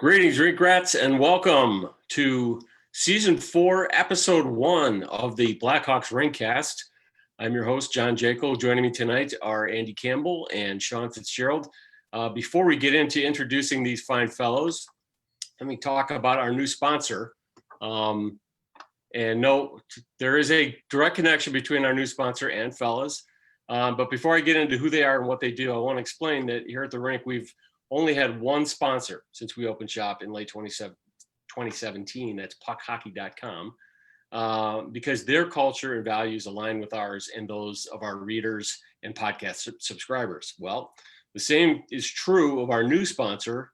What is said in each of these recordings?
Greetings, Rinkrats, and welcome to Season 4, Episode 1 of the Blackhawks Rinkcast. I'm your host, John Jaeckel. Joining me tonight are Andy Campbell and Sean Fitzgerald. Before we get into introducing these fine fellows, let me talk about our new sponsor. And no, there is a direct connection between our new sponsor and fellas. But before I get into who they are and what they do, I want to explain that here at the Rink, we've only had one sponsor since we opened shop in late 2017. That's puckhockey.com, because their culture and values align with ours and those of our readers and podcast subscribers. Well, the same is true of our new sponsor,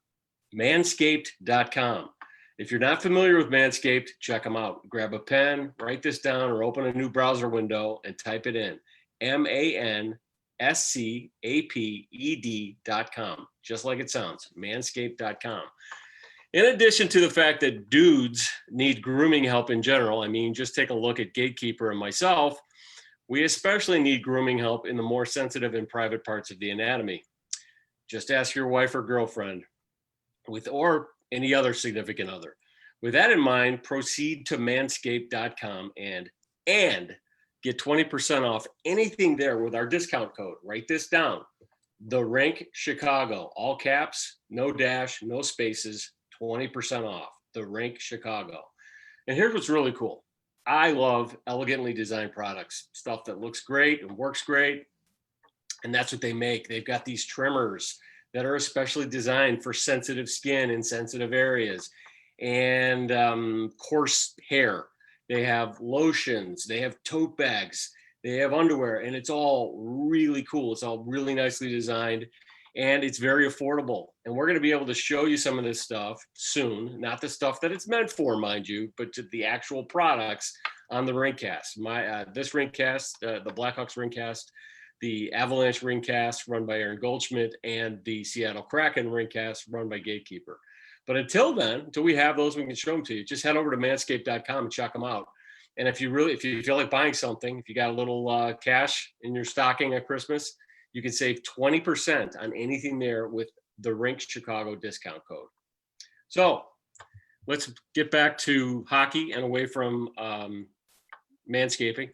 manscaped.com. If you're not familiar with Manscaped, check them out. Grab a pen, write this down, or open a new browser window and type it in. manscaped.com, just like it sounds, manscaped.com. In addition to the fact that dudes need grooming help in general, I mean, just take a look at Gatekeeper and myself, we especially need grooming help in the more sensitive and private parts of the anatomy. Just ask your wife or girlfriend, or any other significant other. With that in mind, proceed to manscaped.com and get 20% off anything there with our discount code. Write this down. The Rink Chicago, all caps, no dash, no spaces, 20% off. The Rink Chicago. And here's what's really cool. I love elegantly designed products, stuff that looks great and works great. And that's what they make. They've got these trimmers that are especially designed for sensitive skin in sensitive areas and coarse hair. They have lotions, they have tote bags, they have underwear, and it's all really cool. It's all really nicely designed, and it's very affordable. And we're going to be able to show you some of this stuff soon, not the stuff that it's meant for, mind you, but to the actual products on the Rinkcast. This Rinkcast, the Blackhawks Rinkcast, the Avalanche Rinkcast run by Aaron Goldschmidt, and the Seattle Kraken Rinkcast run by Gatekeeper. But until then, until we have those, we can show them to you. Just head over to manscaped.com and check them out. And if you feel like buying something, if you got a little cash in your stocking at Christmas, you can save 20% on anything there with the Rink Chicago discount code. So let's get back to hockey and away from manscaping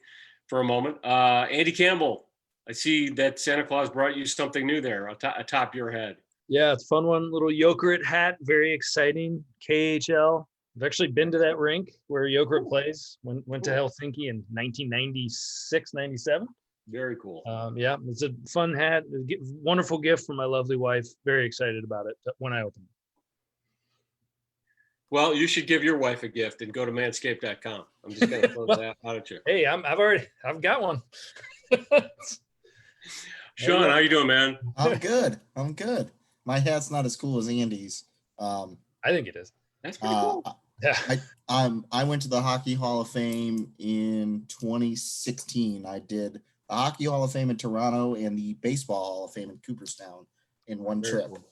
for a moment. Andy Campbell, I see that Santa Claus brought you something new there atop your head. Yeah, it's a fun one. Little Jokerit hat, very exciting. KHL. I've actually been to that rink where Jokerit plays. Went to Helsinki in 1996, 97. Very cool. Yeah, it's a fun hat. Wonderful gift from my lovely wife. Very excited about it when I opened it. Well, you should give your wife a gift and go to manscaped.com. I'm just going to throw that out at you. Hey, I've got one. Sean, how you doing, man? I'm good. My hat's not as cool as Andy's. I think it is. That's pretty cool. Yeah. I went to the Hockey Hall of Fame in 2016. I did the Hockey Hall of Fame in Toronto and the Baseball Hall of Fame in Cooperstown in one trip. Cool.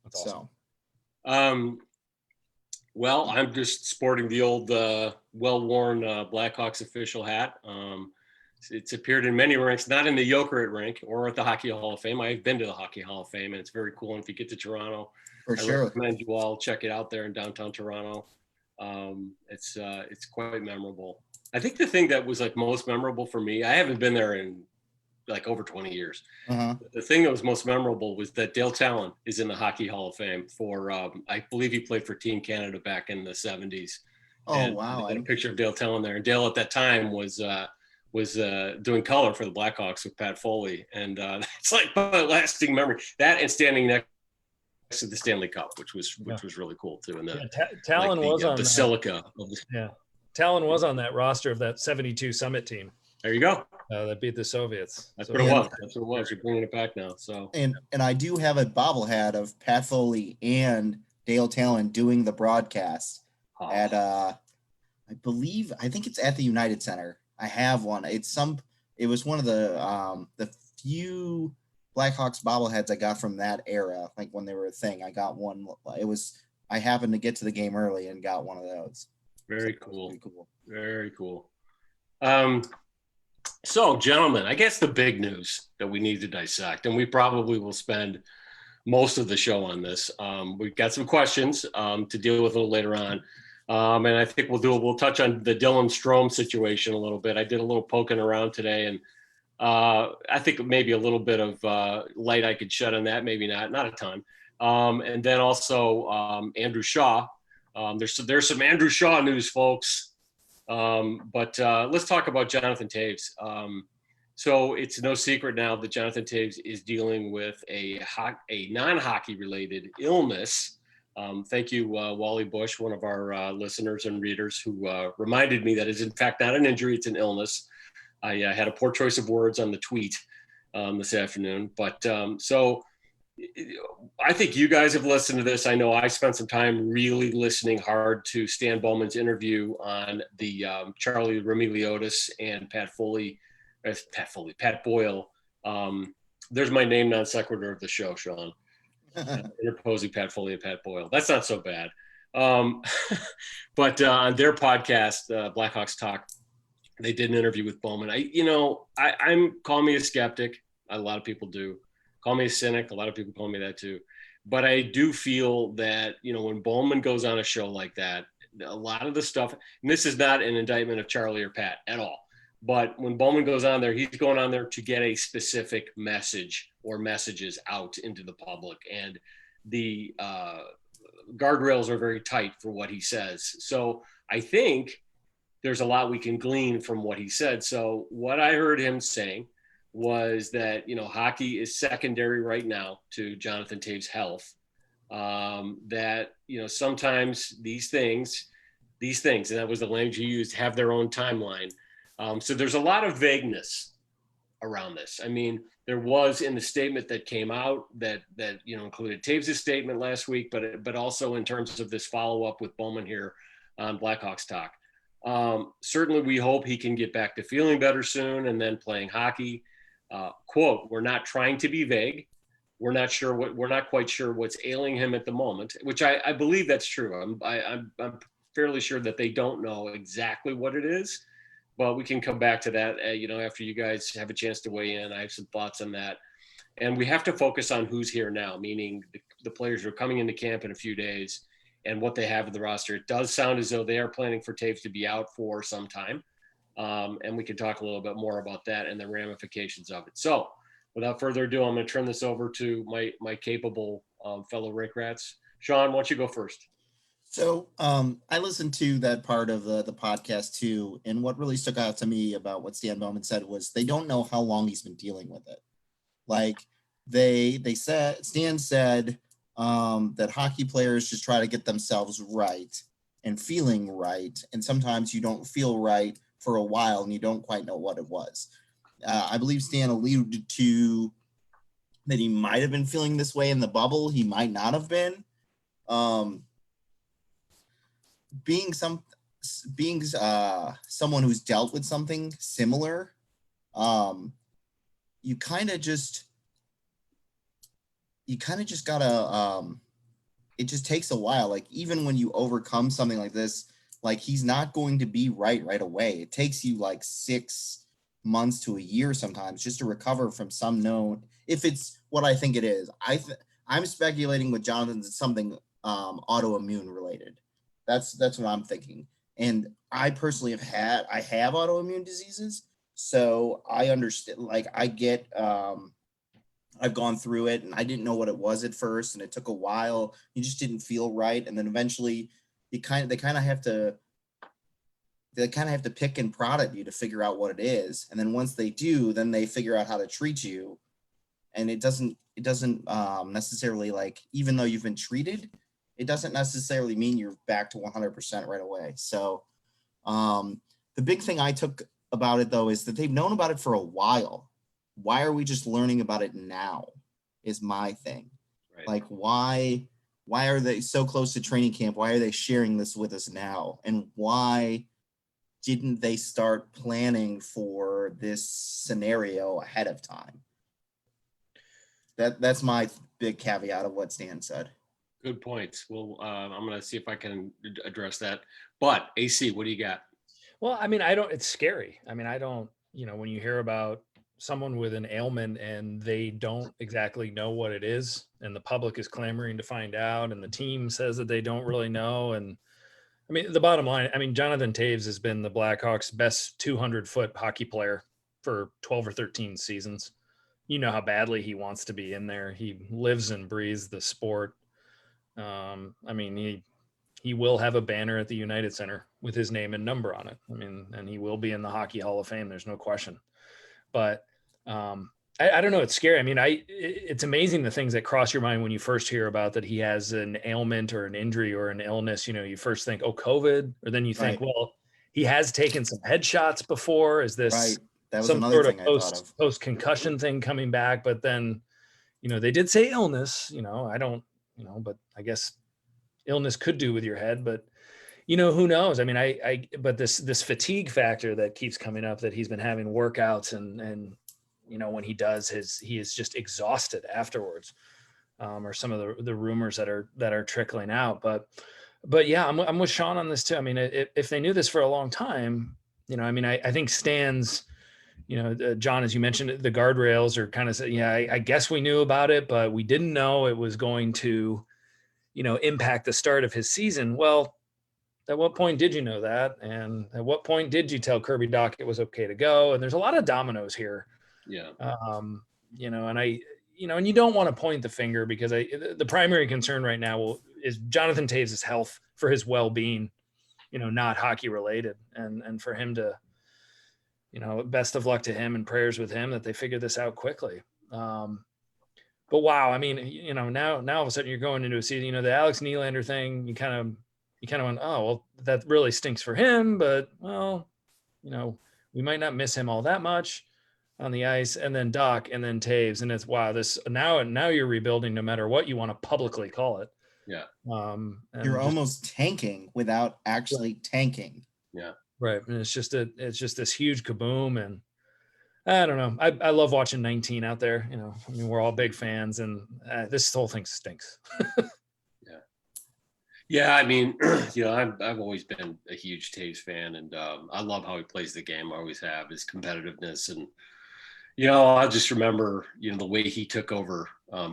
That's awesome. So, well, I'm just sporting the old well-worn Blackhawks official hat. It's appeared in many rinks, not in the Jokerit rink or at the Hockey Hall of Fame. I've been to the Hockey Hall of Fame, and it's very cool. And if you get to Toronto, for I sure, recommend you all check it out there in downtown Toronto. It's quite memorable. I think the thing that was like most memorable for me, I haven't been there in like over 20 years. Uh-huh. The thing that was most memorable was that Dale Talon is in the Hockey Hall of Fame for, I believe he played for Team Canada back in the 70s. Oh, and wow. I got a picture of Dale Talon there. And Dale at that time was doing color for the Blackhawks with Pat Foley. And it's like my lasting memory. That and standing next to the Stanley Cup, which was really cool too. And Talon was on basilica. Talon was on that roster of that 72 Summit team. There you go. That beat the Soviets. That's what it was. That's what it was. You're bringing it back now. So and I do have a bobblehead of Pat Foley and Dale Talon doing the broadcast at I think it's at the United Center. I have one. It was one of the few Blackhawks bobbleheads I got from that era, like when they were a thing. I got one. I happened to get to the game early and got one of those. Very cool. Very cool. So, gentlemen, I guess the big news that we need to dissect, and we probably will spend most of the show on this. We've got some questions to deal with a little later on. And I think we'll touch on the Dylan Strome situation a little bit. I did a little poking around today, and I think maybe a little bit of light I could shed on that, maybe not a ton. And then also Andrew Shaw. There's some Andrew Shaw news, folks. But let's talk about Jonathan Toews. So it's no secret now that Jonathan Toews is dealing with a non-hockey related illness. Thank you, Wally Bush, one of our listeners and readers, who reminded me that it's in fact not an injury, it's an illness. I had a poor choice of words on the tweet this afternoon. But so I think you guys have listened to this. I know I spent some time really listening hard to Stan Bowman's interview on the Charlie Remiliotis and Pat Boyle. There's my name non sequitur of the show, Sean. Interposing Pat Foley and Pat Boyle. That's not so bad. But on their podcast, Blackhawks Talk, they did an interview with Bowman. I'm call me a skeptic. A lot of people do. Call me a cynic. A lot of people call me that too. But I do feel that, when Bowman goes on a show like that, a lot of the stuff, and this is not an indictment of Charlie or Pat at all, but when Bowman goes on there, he's going on there to get a specific message or messages out into the public. And the guardrails are very tight for what he says. So I think there's a lot we can glean from what he said. So what I heard him saying was that, hockey is secondary right now to Jonathan Toews' health. That, sometimes these things, and that was the language he used, have their own timeline. So there's a lot of vagueness around this. I mean, there was in the statement that came out that included Taves' statement last week, but also in terms of this follow-up with Bowman here on Blackhawks Talk. Certainly we hope he can get back to feeling better soon and then playing hockey. Quote, we're not trying to be vague. We're not quite sure what's ailing him at the moment, which I believe that's true. I'm fairly sure that they don't know exactly what it is, but we can come back to that, after you guys have a chance to weigh in. I have some thoughts on that. And we have to focus on who's here now, meaning the players who are coming into camp in a few days and what they have in the roster. It does sound as though they are planning for Taves to be out for some time. And we can talk a little bit more about that and the ramifications of it. So without further ado, I'm going to turn this over to my capable fellow Rink Rats. Sean, why don't you go first? So I listened to that part of the podcast too, and what really stuck out to me about what Stan Bowman said was they don't know how long he's been dealing with it. Like Stan said that hockey players just try to get themselves right and feeling right, and sometimes you don't feel right for a while and you don't quite know what it was. I believe Stan alluded to that he might have been feeling this way in the bubble. He might not have been. Being someone who's dealt with something similar, you kind of just gotta, it just takes a while. Like, even when you overcome something like this, like, he's not going to be right away. It takes you like 6 months to a year sometimes just to recover from some known, if it's what I think it is. I'm speculating with Jonathan it's something autoimmune related. That's what I'm thinking. And I personally have autoimmune diseases, so I understand. Like, I get, I've gone through it, and I didn't know what it was at first, and it took a while. You just didn't feel right, and then eventually, they kind of have to pick and prod at you to figure out what it is, and then once they do, then they figure out how to treat you, and it doesn't necessarily, like, even though you've been treated, it doesn't necessarily mean you're back to 100% right away. So the big thing I took about it, though, is that they've known about it for a while. Why are we just learning about it now is my thing. Right. Like, why are they so close to training camp? Why are they sharing this with us now? And why didn't they start planning for this scenario ahead of time? That's my big caveat of what Stan said. Good points. Well, I'm going to see if I can address that. But AC, what do you got? Well, I mean, it's scary. I mean, when you hear about someone with an ailment and they don't exactly know what it is, and the public is clamoring to find out, and the team says that they don't really know. And I mean, the bottom line, I mean, Jonathan Taves has been the Blackhawks' best 200-foot hockey player for 12 or 13 seasons. You know how badly he wants to be in there. He lives and breathes the sport. I mean, he will have a banner at the United Center with his name and number on it. I mean, and he will be in the Hockey Hall of Fame. There's no question. But I don't know. It's scary. I mean, it's amazing the things that cross your mind when you first hear about that he has an ailment or an injury or an illness. You know, you first think, oh, COVID, or then you think, well, he has taken some headshots before. Is this Right. That was some another sort thing of I thought of. post concussion thing coming back? But then, you know, they did say illness. You know, I don't, you know, but I guess illness could do with your head. But you know, who knows? I mean, but this fatigue factor that keeps coming up, that he's been having workouts and you know, when he does he is just exhausted afterwards, or some of the rumors that are trickling out. But yeah, I'm with Sean on this too. I mean, if they knew this for a long time, you know, I mean, I think Stan's, you know, John, as you mentioned, the guardrails are kind of, yeah, I guess we knew about it, but we didn't know it was going to, you know, impact the start of his season. Well, at what point did you know that? And at what point did you tell Kirby Doc it was okay to go? And there's a lot of dominoes here. Yeah. You know, and and you don't want to point the finger, because the primary concern right now is Jonathan Toews' health, for his well-being, you know, not hockey related. And for him to, you know, best of luck to him and prayers with him that they figure this out quickly. But wow, I mean, you know, now all of a sudden you're going into a season, you know, the Alex Nylander thing, you kind of went, oh, well, that really stinks for him, but well, you know, we might not miss him all that much on the ice. And then Doc, and then Taves, and it's, wow, this now you're rebuilding, no matter what you want to publicly call it. Yeah. You're almost tanking without actually tanking. Yeah. Right. And it's just this huge kaboom. And I don't know. I love watching 19 out there. You know, I mean, we're all big fans, and this whole thing stinks. Yeah, I mean, you know, I've always been a huge Taves fan, and I love how he plays the game. I always have, his competitiveness, and you know, I just remember, you know, the way he took over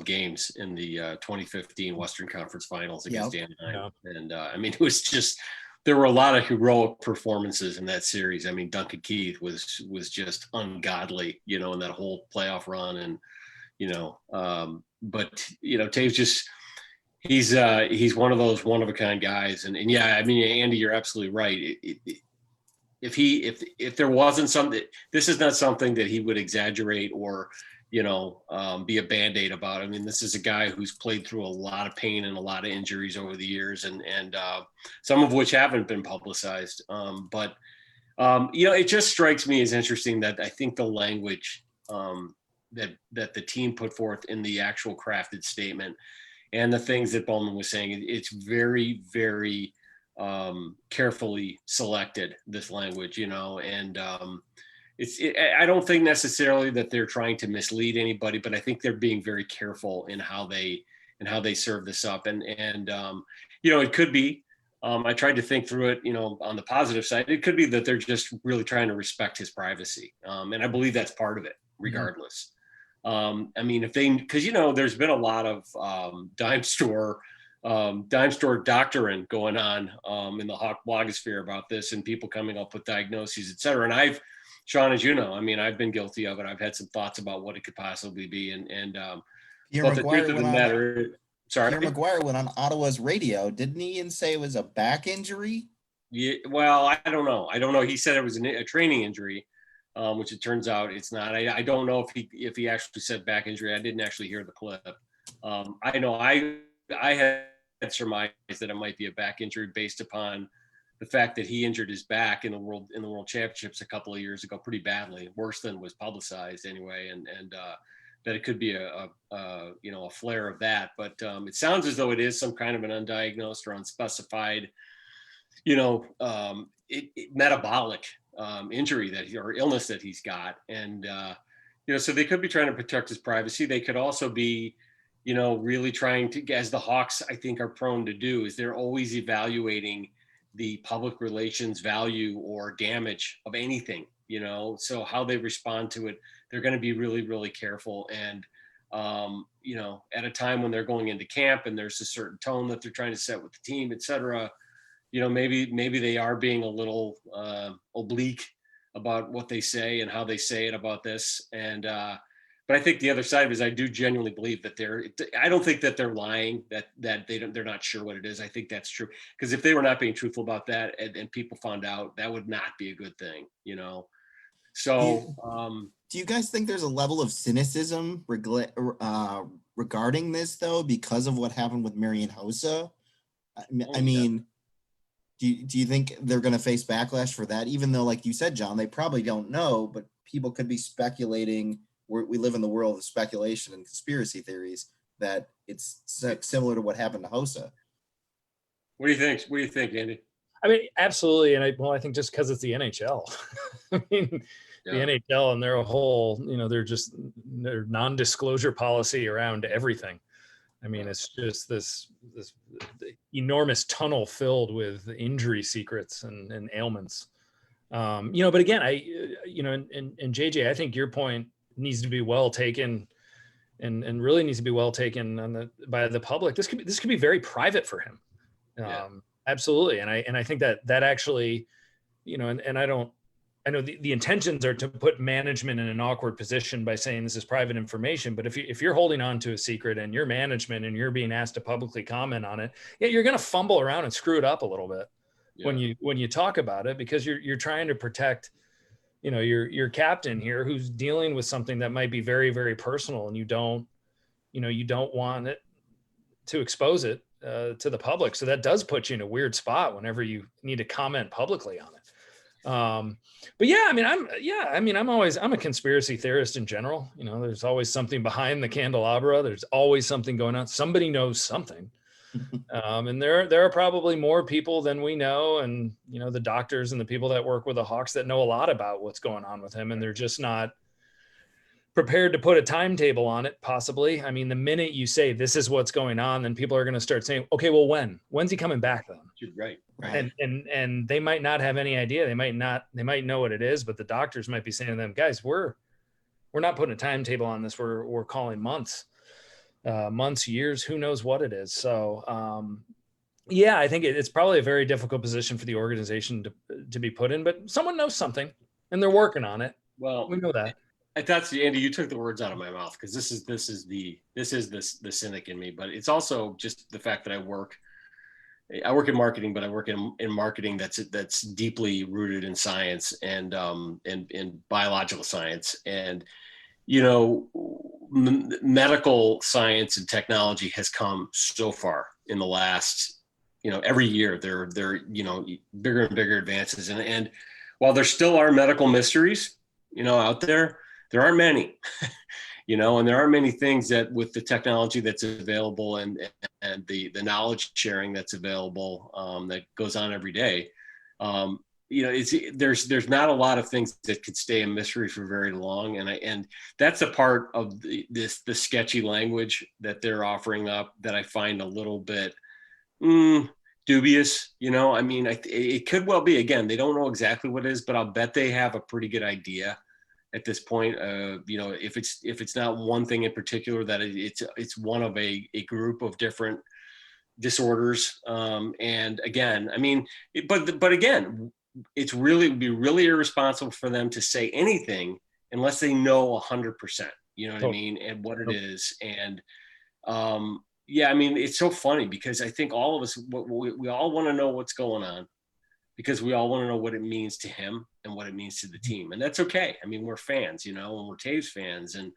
games in the 2015 Western Conference Finals against Anaheim, and I mean, it was just, there were a lot of heroic performances in that series. I mean, Duncan Keith was just ungodly, you know, in that whole playoff run, and you know, but you know, Taves just. He's one of those one of a kind guys, and yeah, I mean, Andy, you're absolutely right. If there wasn't something, this is not something that he would exaggerate or, you know, be a Band-Aid about. I mean, this is a guy who's played through a lot of pain and a lot of injuries over the years, and some of which haven't been publicized. But you know, it just strikes me as interesting that I think the language that the team put forth in the actual crafted statement, and the things that Bowman was saying, it's very, very carefully selected, this language, you know, and I don't think necessarily that they're trying to mislead anybody, but I think they're being very careful in how they serve this up. And you know, it could be, I tried to think through it, you know, on the positive side, it could be that they're just really trying to respect his privacy. And I believe that's part of it, regardless. Mm-hmm. I mean, because you know, there's been a lot of dime store doctoring going on in the Hawk blogosphere about this, and people coming up with diagnoses, et cetera. And Sean, as you know, I mean, I've been guilty of it. I've had some thoughts about what it could possibly be, and Pierre McGuire went on Ottawa's radio, didn't he, and say it was a back injury? Yeah, well, I don't know. He said it was a training injury. Which it turns out it's not. I don't know if he actually said back injury. I didn't actually hear the clip. I know I had surmised that it might be a back injury based upon the fact that he injured his back in the World Championships a couple of years ago pretty badly, worse than was publicized anyway, and that it could be a you know, a flare of that. But it sounds as though it is some kind of an undiagnosed or unspecified, you know, metabolic injury or illness that he's got. And, you know, so they could be trying to protect his privacy. They could also be, you know, really trying to, as the Hawks, I think, are prone to do, is they're always evaluating the public relations value or damage of anything, so how they respond to it, they're going to be really, really careful. And, at a time when they're going into camp and there's a certain tone that they're trying to set with the team, et cetera, maybe they are being a little oblique about what they say and how they say it about this. And, but I think the other side of it is I do genuinely believe that I don't think that they're lying, that they're not sure what it is. I think that's true. Because if they were not being truthful about that and people found out, that would not be a good thing, So, do you guys think there's a level of cynicism regarding this, though, because of what happened with Marian Hossa? I mean, do you think they're going to face backlash for that? Even though, like you said, John, they probably don't know, but people could be speculating. We live in the world of speculation and conspiracy theories that it's similar to what happened to Hossa. What do you think? What do you think, Andy? I mean, absolutely. And I think just because it's the NHL, I mean, the NHL and their whole, their non-disclosure policy around everything. I mean, it's just this enormous tunnel filled with injury secrets and ailments. But again, and JJ, I think your point needs to be well taken and really needs to be well taken by the public. This could be very private for him. Absolutely. And I think that actually, I know the intentions are to put management in an awkward position by saying this is private information. But if you're holding on to a secret and you're management and you're being asked to publicly comment on it, you're going to fumble around and screw it up a little bit when you talk about it, because you're trying to protect, your captain here who's dealing with something that might be very, very personal, and you don't want it to expose it to the public. So that does put you in a weird spot whenever you need to comment publicly on it. But I'm a conspiracy theorist in general. There's always something behind the candelabra. There's always something going on. Somebody knows something. And there are probably more people than we know. And, the doctors and the people that work with the Hawks that know a lot about what's going on with him. And they're just not prepared to put a timetable on it, possibly. I mean, the minute you say this is what's going on, then people are going to start saying, okay, well, when's he coming back then? Right. And they might not have any idea. They might know what it is, but the doctors might be saying to them, guys, we're not putting a timetable on this. We're calling months, years, who knows what it is. So, I think it's probably a very difficult position for the organization to be put in, but someone knows something and they're working on it. Well, we know that. That's Andy, you took the words out of my mouth, because this is the cynic in me, but it's also just the fact that I work in marketing, but I work in marketing that's deeply rooted in science and in biological science. And, medical science and technology has come so far in the last, every year there bigger and bigger advances. And while there still are medical mysteries, out there aren't many, and there aren't many things that with the technology that's available and the knowledge sharing that's available that goes on every day. There's not a lot of things that could stay a mystery for very long. And that's a part of the sketchy language that they're offering up that I find a little bit dubious. It could well be, again, they don't know exactly what it is, but I'll bet they have a pretty good idea at this point. If it's not one thing in particular, that it's one of a group of different disorders. And again, but again, it would be really irresponsible for them to say anything unless they know 100%, what I mean, and what it is. And it's so funny, because I think all of us, we all want to know what's going on, because we all want to know what it means to him and what it means to the team. And that's okay. I mean, we're fans, and we're Taves fans. And,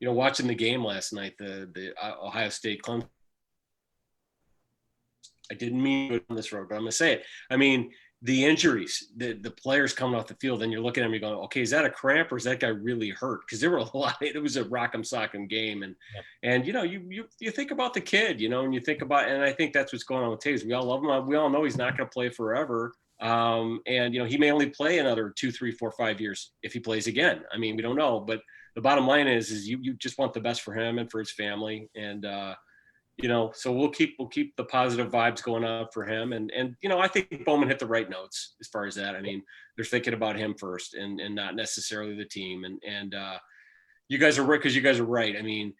watching the game last night, the Ohio State Clemson, I didn't mean to go on this road, but I'm going to say it. I mean, the injuries, the players coming off the field, and you're looking at me going, okay, is that a cramp or is that guy really hurt? Because there were a lot. It was a rock'em sock'em game, and you think about the kid, and you think about, and I think that's what's going on with Taves. We all love him. We all know he's not going to play forever, and he may only play another 2, 3, 4, 5 years if he plays again. I mean, we don't know, but the bottom line is you just want the best for him and for his family, and So we'll keep the positive vibes going on for him. And I think Bowman hit the right notes as far as that. I mean, they're thinking about him first and not necessarily the team. And you guys are right, because you guys are right. I mean,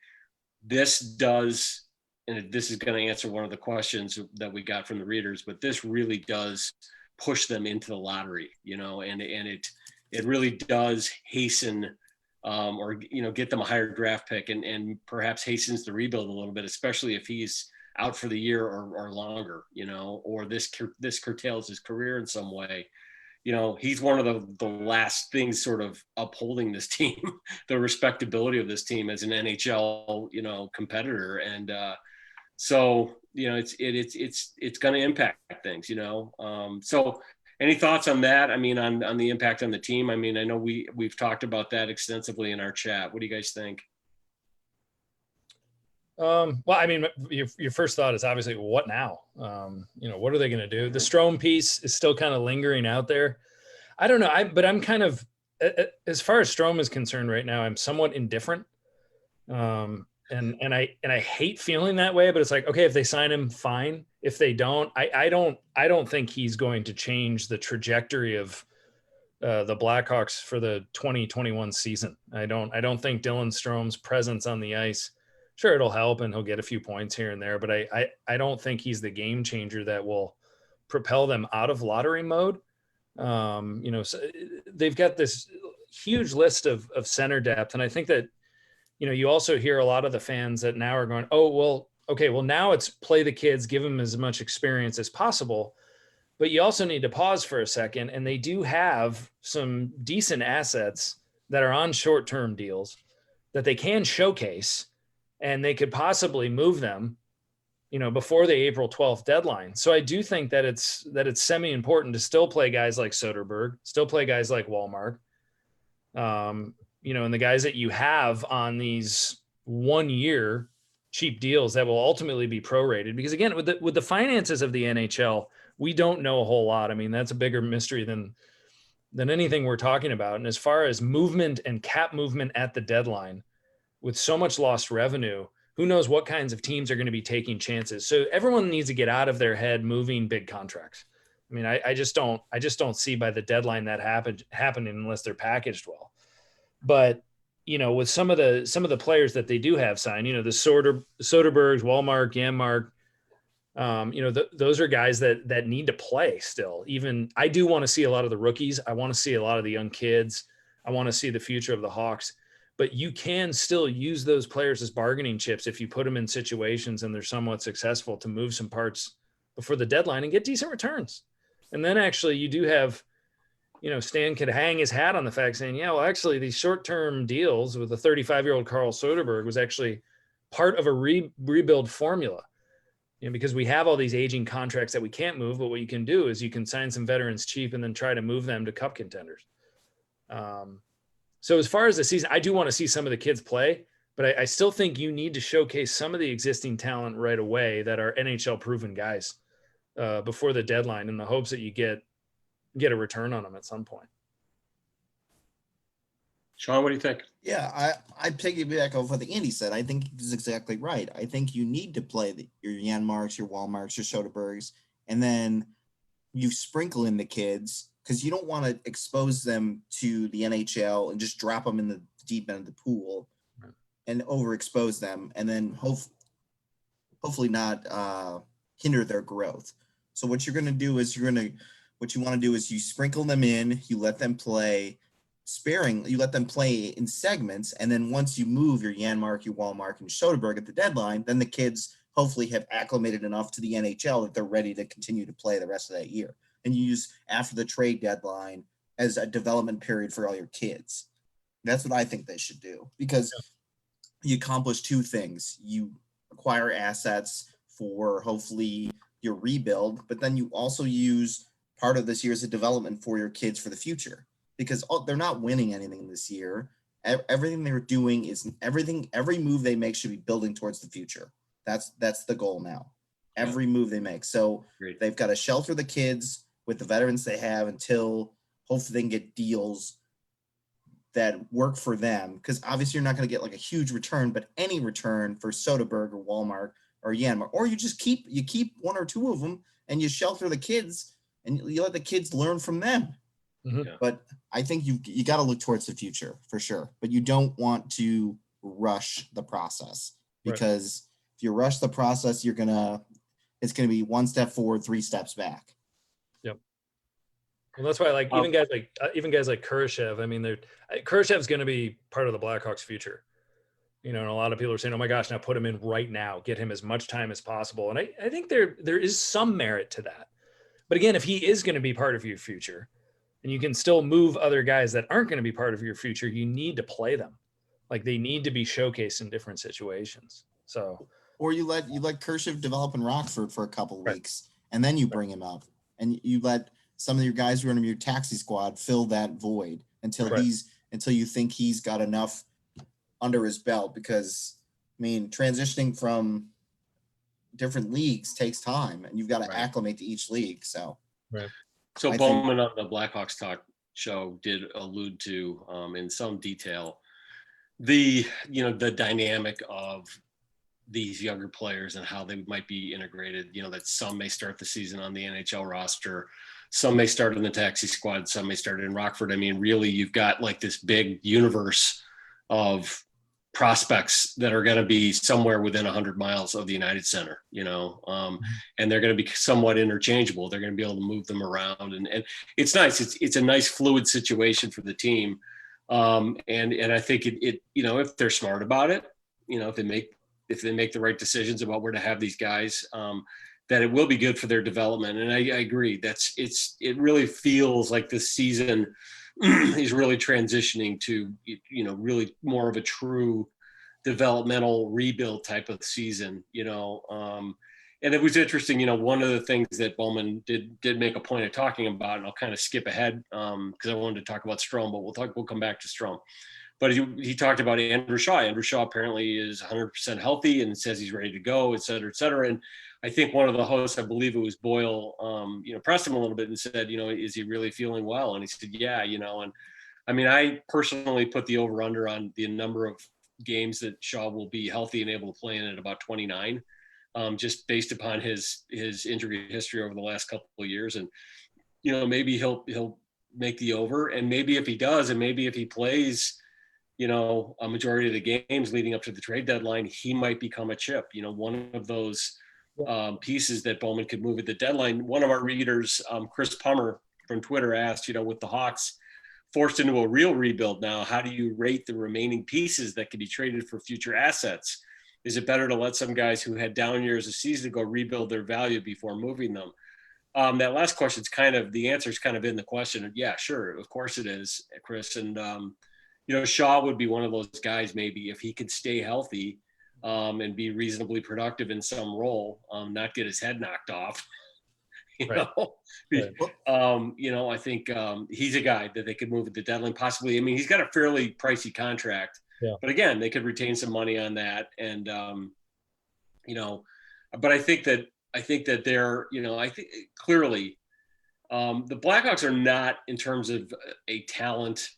this does, and this is going to answer one of the questions that we got from the readers, but this really does push them into the lottery, and it really does hasten or get them a higher draft pick and perhaps hastens the rebuild a little bit, especially if he's out for the year or longer, or this curtails his career in some way. He's one of the last things sort of upholding this team, the respectability of this team as an NHL, competitor. And so, it's going to impact things, so any thoughts on that? I mean, on the impact on the team? I mean, I know we've talked about that extensively in our chat. What do you guys think? Well, I mean, your first thought is obviously what now? What are they going to do? The Strome piece is still kind of lingering out there. I don't know. But I'm kind of, as far as Strome is concerned right now, I'm somewhat indifferent. And I hate feeling that way, but it's like, okay, if they sign him, fine. If they don't, I don't think he's going to change the trajectory of the Blackhawks for the 2021 season. I don't think Dylan Strome's presence on the ice, sure, it'll help and he'll get a few points here and there, but I don't think he's the game changer that will propel them out of lottery mode. So they've got this huge list of center depth. And I think that, you also hear a lot of the fans that now are going, oh, well, okay, well, now it's play the kids, give them as much experience as possible. But you also need to pause for a second. And they do have some decent assets that are on short-term deals that they can showcase, and they could possibly move them, before the April 12th deadline. So I do think that it's semi-important to still play guys like Soderberg, still play guys like Wallmark, and the guys that you have on these 1-year cheap deals that will ultimately be prorated. Because again, with the finances of the NHL, we don't know a whole lot. I mean, that's a bigger mystery than anything we're talking about. And as far as movement and cap movement at the deadline, with so much lost revenue, who knows what kinds of teams are going to be taking chances. So everyone needs to get out of their head moving big contracts. I mean, I just don't see by the deadline that happening unless they're packaged well. But, with some of the players that they do have signed, the Soderbergs, Wallmark, Janmark, those are guys that need to play still. Even I do want to see a lot of the rookies. I want to see a lot of the young kids. I want to see the future of the Hawks. But you can still use those players as bargaining chips if you put them in situations and they're somewhat successful to move some parts before the deadline and get decent returns. And then actually you do have, Stan could hang his hat on the fact saying, yeah, well, actually these short-term deals with the 35-year-old Carl Soderberg was actually part of a rebuild formula. Because we have all these aging contracts that we can't move, but what you can do is you can sign some veterans cheap and then try to move them to cup contenders. So as far as the season, I do want to see some of the kids play, but I still think you need to showcase some of the existing talent right away that are NHL proven guys before the deadline, in the hopes that you get a return on them at some point. Sean, what do you think? Yeah, I piggyback off what Andy said. I think he's exactly right. I think you need to play your Janmarks, your Wallmarks, your Soderbergs, and then you sprinkle in the kids, because you don't want to expose them to the NHL and just drop them in the deep end of the pool and overexpose them, and then hopefully not hinder their growth. So what you're going to do is you sprinkle them in, you let them play you let them play in segments, and then once you move your Janmark, your Wallmark, and Soderberg at the deadline, then the kids hopefully have acclimated enough to the NHL that they're ready to continue to play the rest of that year. And you use after the trade deadline as a development period for all your kids. That's what I think they should do, because you accomplish two things. You acquire assets for hopefully your rebuild, but then you also use part of this year as a development for your kids for the future, because they're not winning anything this year. Everything they're doing is every move they make should be building towards the future. That's the goal now. Every move they make. So they've got to shelter the kids with the veterans they have until hopefully they can get deals that work for them. Because obviously you're not going to get like a huge return, but any return for Soderberg or Wallmark or Yanmar, or you just keep one or two of them and you shelter the kids and you let the kids learn from them. Mm-hmm. Yeah. But I think you got to look towards the future for sure. But you don't want to rush the process, because if you rush the process, it's gonna be one step forward, three steps back. Yep. Well, that's why even guys like Kurashev. I mean, Kurashev's going to be part of the Blackhawks' future. You know, and a lot of people are saying, "Oh my gosh, now put him in right now, get him as much time as possible." And I think there is some merit to that. But again, if he is going to be part of your future, and you can still move other guys that aren't going to be part of your future, you need to play them. Like, they need to be showcased in different situations. So, or you let Kurashev develop in Rockford for a couple weeks, and then you bring him up, and you let some of your guys who are in your taxi squad fill that void until you think he's got enough under his belt. Because I mean, transitioning from different leagues takes time, and you've got to acclimate to each league. So, So Bowman on the Blackhawks Talk show did allude to in some detail the dynamic of these younger players and how they might be integrated. You know, that some may start the season on the NHL roster, some may start in the taxi squad, some may start in Rockford. I mean, really, you've got like this big universe of prospects that are going to be somewhere within 100 miles of the United Center, and they're going to be somewhat interchangeable. They're going to be able to move them around, and it's nice. It's a nice fluid situation for the team. And I think it if they're smart about it, if they make the right decisions about where to have these guys, that it will be good for their development. And I agree. It really feels like this season is really transitioning to, really more of a true developmental rebuild type of season, and it was interesting, one of the things that Bowman did make a point of talking about, and I'll kind of skip ahead because I wanted to talk about Strome, but we'll come back to Strome. But he talked about Andrew Shaw. Andrew Shaw apparently is 100% healthy and says he's ready to go, et cetera, et cetera. And I think one of the hosts, I believe it was Boyle, pressed him a little bit and said, is he really feeling well? And he said, yeah, and I mean, I personally put the over under on the number of games that Shaw will be healthy and able to play in at about 29. Just based upon his injury history over the last couple of years. And, maybe he'll make the over, and maybe if he does, and maybe if he plays, a majority of the games leading up to the trade deadline, he might become a chip, one of those pieces that Bowman could move at the deadline. One of our readers, Chris Pummer from Twitter, asked, with the Hawks forced into a real rebuild now, how do you rate the remaining pieces that could be traded for future assets? Is it better to let some guys who had down years a season ago rebuild their value before moving them? That last question's the answer's kind of in the question. Yeah, sure. Of course it is, Chris. And, Shaw would be one of those guys, maybe if he could stay healthy and be reasonably productive in some role, not get his head knocked off. I think he's a guy that they could move at the deadline possibly. I mean, he's got a fairly pricey contract. Yeah. But again, they could retain some money on that. And, but I think that they're, I think clearly the Blackhawks are not, in terms of a talent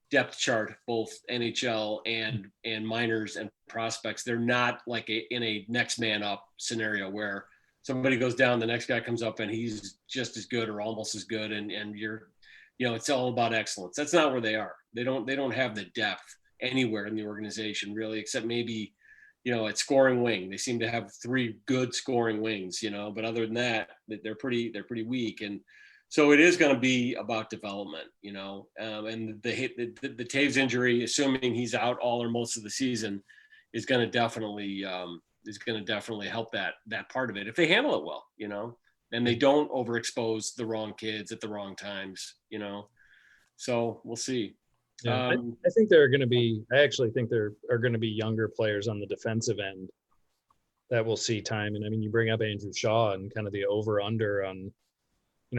depth chart, both NHL and minors and prospects, they're not like in a next man up scenario where somebody goes down, the next guy comes up and he's just as good or almost as good. And you're, it's all about excellence. That's not where they are. They don't have the depth anywhere in the organization really, except maybe, at scoring wing. They seem to have three good scoring wings, but other than that, they're pretty weak. And so it is going to be about development, and the Taves injury, assuming he's out all or most of the season, is going to definitely help that part of it if they handle it well, and they don't overexpose the wrong kids at the wrong times, so we'll see. Yeah, I actually think there are going to be younger players on the defensive end that will see time. And I mean, you bring up Andrew Shaw and kind of the over under on,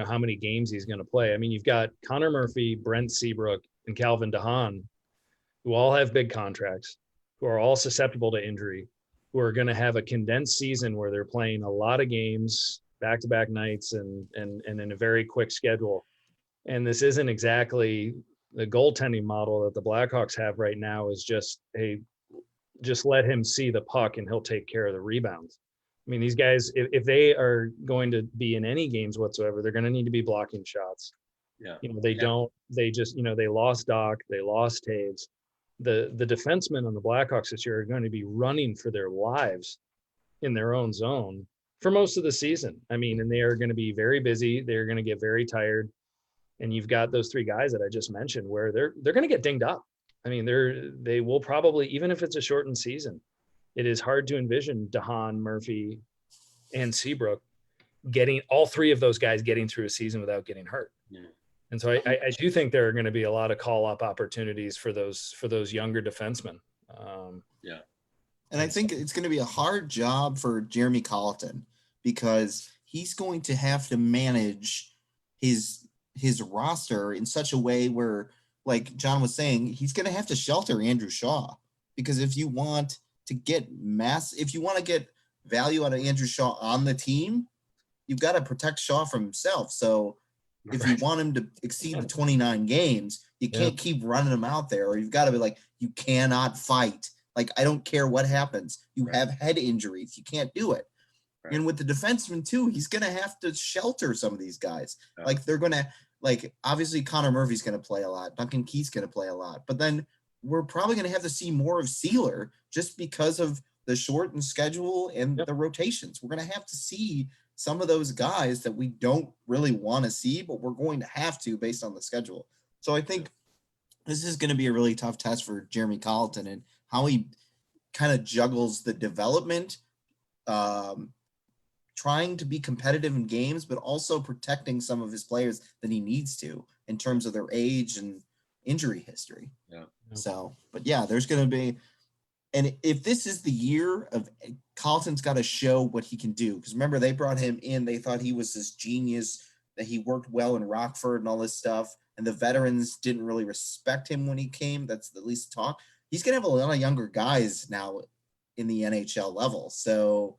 how many games he's going to play. I mean, you've got Connor Murphy, Brent Seabrook, and Calvin DeHaan, who all have big contracts, who are all susceptible to injury, who are going to have a condensed season where they're playing a lot of games, back-to-back nights, and in a very quick schedule. And this isn't exactly the goaltending model that the Blackhawks have right now. Is just, hey, just let him see the puck and he'll take care of the rebounds. mean, these guys, if they are going to be in any games whatsoever, they're going to need to be blocking shots. Yeah. They lost Doc, they lost Taves. The defensemen on the Blackhawks this year are going to be running for their lives in their own zone for most of the season. I mean, and they are going to be very busy. They're going to get very tired. And you've got those three guys that I just mentioned where they're going to get dinged up. I mean, they will probably, even if it's a shortened season, it is hard to envision DeHaan, Murphy, and Seabrook all three of those guys getting through a season without getting hurt. Yeah. And so I do think there are going to be a lot of call-up opportunities for those younger defensemen. Yeah. And I think it's going to be a hard job for Jeremy Colleton because he's going to have to manage his roster in such a way where, like John was saying, he's going to have to shelter Andrew Shaw, because if you want to get value out of Andrew Shaw on the team, you've got to protect Shaw from himself. So if you want him to exceed the 29 games, you can't keep running him out there, or you've got to be like, you cannot fight. Like, I don't care what happens. You have head injuries. You can't do it. Right. And with the defenseman too, he's going to have to shelter some of these guys. Yeah. Like, they're going to, like, obviously Connor Murphy's going to play a lot. Duncan Keith's going to play a lot. But then we're probably going to have to see more of Sealer just because of the shortened schedule and the rotations. We're going to have to see some of those guys that we don't really want to see, but we're going to have to based on the schedule. So I think this is going to be a really tough test for Jeremy Colleton and how he kind of juggles the development, trying to be competitive in games, but also protecting some of his players that he needs to in terms of their age and injury history. Yeah. So, but yeah, there's going to be, and if this is the year of Colleton's got to show what he can do, because remember they brought him in, they thought he was this genius, that he worked well in Rockford and all this stuff, and the veterans didn't really respect him when he came. That's at least talk. He's going to have a lot of younger guys now in the NHL level, so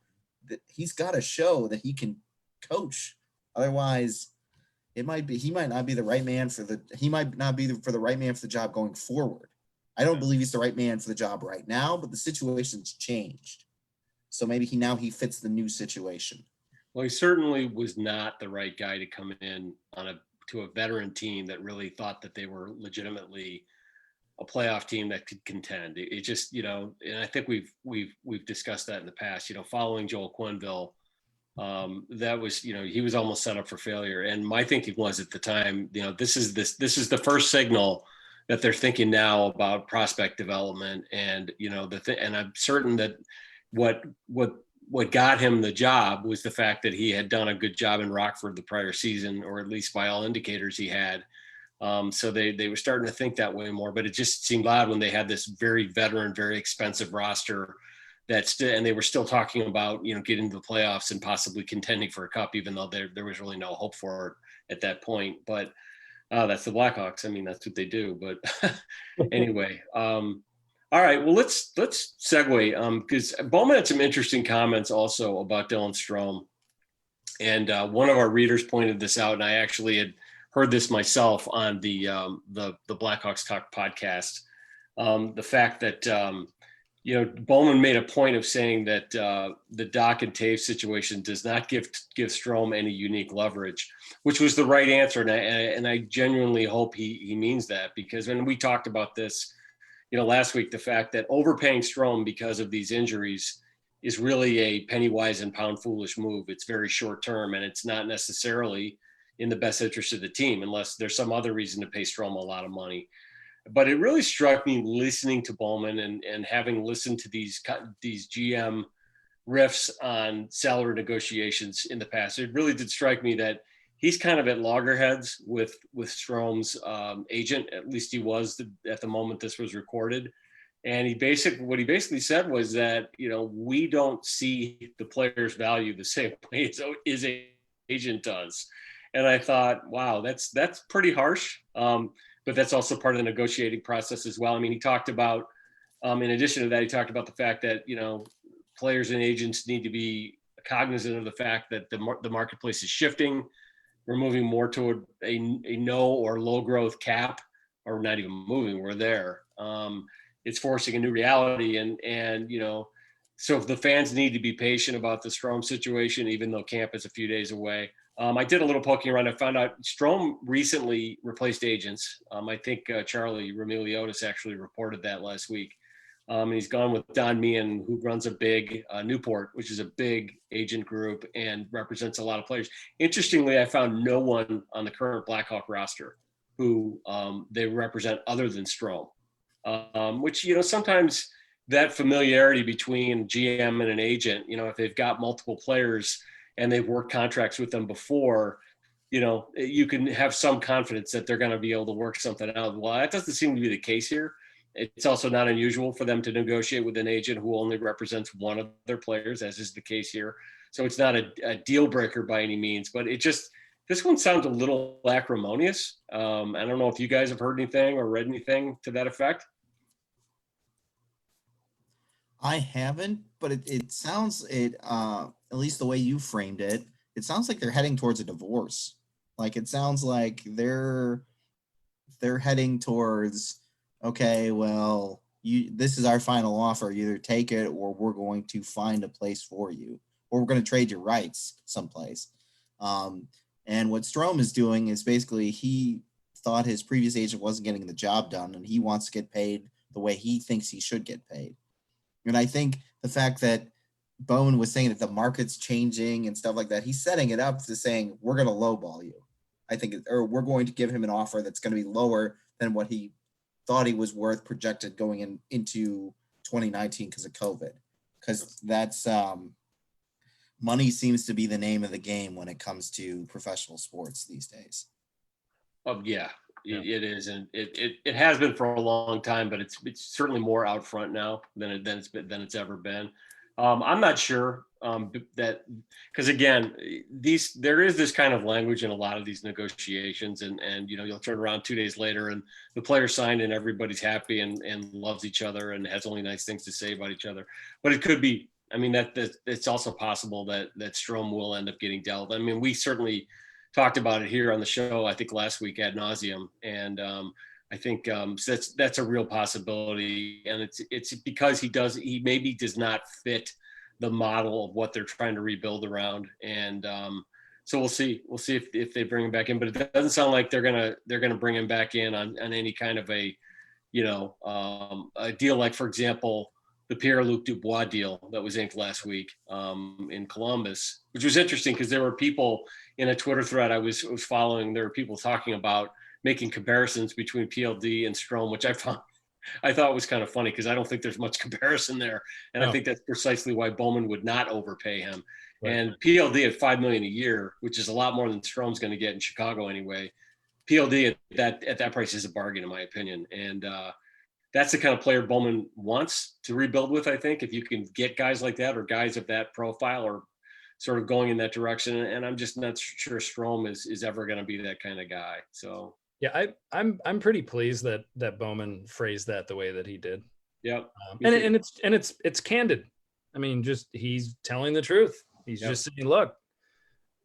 he's got to show that he can coach. Otherwise, he might not be the right man for the right man for the job going forward. I don't believe he's the right man for the job right now, but the situation's changed. So maybe he fits the new situation. Well, he certainly was not the right guy to come in to a veteran team that really thought that they were legitimately a playoff team that could contend. It just, and I think we've discussed that in the past, following Joel Quenneville, that was, he was almost set up for failure. And my thinking was at the time, this is the first signal that they're thinking now about prospect development. And, and I'm certain that what got him the job was the fact that he had done a good job in Rockford the prior season, or at least by all indicators he had. So they were starting to think that way more, but it just seemed odd when they had this very veteran, very expensive roster and they were still talking about, getting to the playoffs and possibly contending for a cup, even though there was really no hope for it at that point. But that's the Blackhawks. I mean, that's what they do. But anyway, all right. Well, let's segue because Bowman had some interesting comments also about Dylan Strome, and one of our readers pointed this out, and I actually had heard this myself on the Blackhawks Talk podcast. The fact that Bowman made a point of saying that the Doc and Taves situation does not give Strome any unique leverage, which was the right answer. And I genuinely hope he means that, because when we talked about this, last week, the fact that overpaying Strome because of these injuries is really a penny wise and pound foolish move. It's very short term, and it's not necessarily in the best interest of the team unless there's some other reason to pay Strome a lot of money. But it really struck me listening to Bowman and having listened to these GM riffs on salary negotiations in the past. It really did strike me that he's kind of at loggerheads with Strome's agent. At least he was at the moment this was recorded. And what he basically said was that, we don't see the player's value the same way as his agent does. And I thought, wow, that's pretty harsh. But that's also part of the negotiating process as well. I mean, he talked about, in addition to that, he talked about the fact that, players and agents need to be cognizant of the fact that the marketplace is shifting. We're moving more toward a no or low growth cap, or not even moving, we're there. It's forcing a new reality. And So the fans need to be patient about the Strome situation, even though camp is a few days away. I did a little poking around. I found out Strome recently replaced agents. I think Charlie Remiliotis actually reported that last week. And he's gone with Don Meehan, who runs a big Newport, which is a big agent group and represents a lot of players. Interestingly, I found no one on the current Blackhawk roster who they represent other than Strome, which, sometimes that familiarity between GM and an agent, if they've got multiple players and they've worked contracts with them before, you can have some confidence that they're going to be able to work something out. Well, that doesn't seem to be the case here. It's also not unusual for them to negotiate with an agent who only represents one of their players, as is the case here. So it's not a deal breaker by any means, but this one sounds a little acrimonious. I don't know if you guys have heard anything or read anything to that effect. I haven't, but it sounds at least the way you framed it, it sounds like they're heading towards a divorce. Like it sounds like they're heading towards, okay, well, this is our final offer. You either take it or we're going to find a place for you, or we're going to trade your rights someplace. And what Strome is doing is basically he thought his previous agent wasn't getting the job done, and he wants to get paid the way he thinks he should get paid. And I think the fact that Bowman was saying that the market's changing and stuff like that, he's setting it up to saying, we're going to lowball you. I think, or we're going to give him an offer that's going to be lower than what he thought he was worth projected going into 2019 because of COVID. Because that's money seems to be the name of the game when it comes to professional sports these days. Yeah. It is, and it has been for a long time, but it's certainly more out front now than it's ever been. I'm not sure that, because again, there is this kind of language in a lot of these negotiations, and you'll turn around 2 days later and the player signed and everybody's happy and loves each other and has only nice things to say about each other. But it could be, that it's also possible that Strome will end up getting dealt. We certainly talked about it here on the show, I think last week ad nauseum. And I think that's a real possibility. And it's because he maybe does not fit the model of what they're trying to rebuild around. And so we'll see if they bring him back in, but it doesn't sound like they're going to bring him back in on any kind of a deal. Like, for example, the Pierre-Luc Dubois deal that was inked last week in Columbus, which was interesting because there were people in a Twitter thread I was following. There were people talking about making comparisons between PLD and Strome, which I thought was kind of funny because I don't think there's much comparison there. And I think that's precisely why Bowman would not overpay him. Right. And PLD at $5 million a year, which is a lot more than Strome's going to get in Chicago anyway. PLD at that price is a bargain, in my opinion. And that's the kind of player Bowman wants to rebuild with, I think, if you can get guys like that or guys of that profile or sort of going in that direction. And I'm just not sure Strome is ever going to be that kind of guy. So yeah, I'm pretty pleased that Bowman phrased that the way that he did. Yep. And it's candid. Just he's telling the truth. He's just saying, look,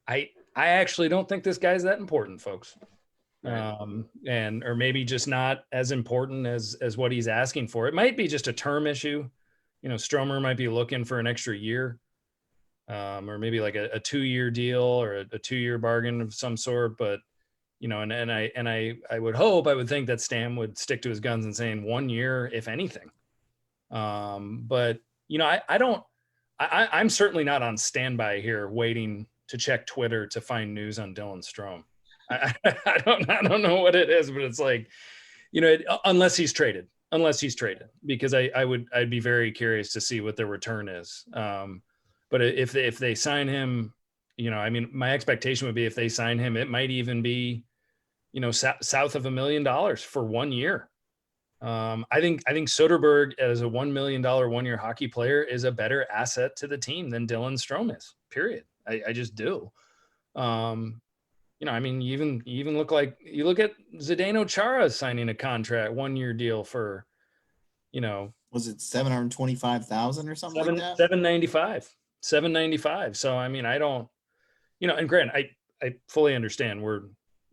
I actually don't think this guy's that important, folks. Right. Or maybe just not as important as what he's asking for. It might be just a term issue. Stromer might be looking for an extra year, or maybe like a 2-year deal or a 2-year bargain of some sort. But I would think that Stam would stick to his guns and saying 1 year, if anything. But I'm certainly not on standby here waiting to check Twitter to find news on Dylan Strome. I don't know what it is, but it's like, unless he's traded, because I'd be very curious to see what their return is. But if they sign him, my expectation would be if they sign him, it might even be, south of $1 million for 1 year. I think Soderberg as a $1 million 1-year hockey player is a better asset to the team than Dylan Strome is, period. I just do. You even look at Zdeno Chara signing a contract, 1-year deal for, was it 725,000 or something like that? 795. So, I don't, and granted, I fully understand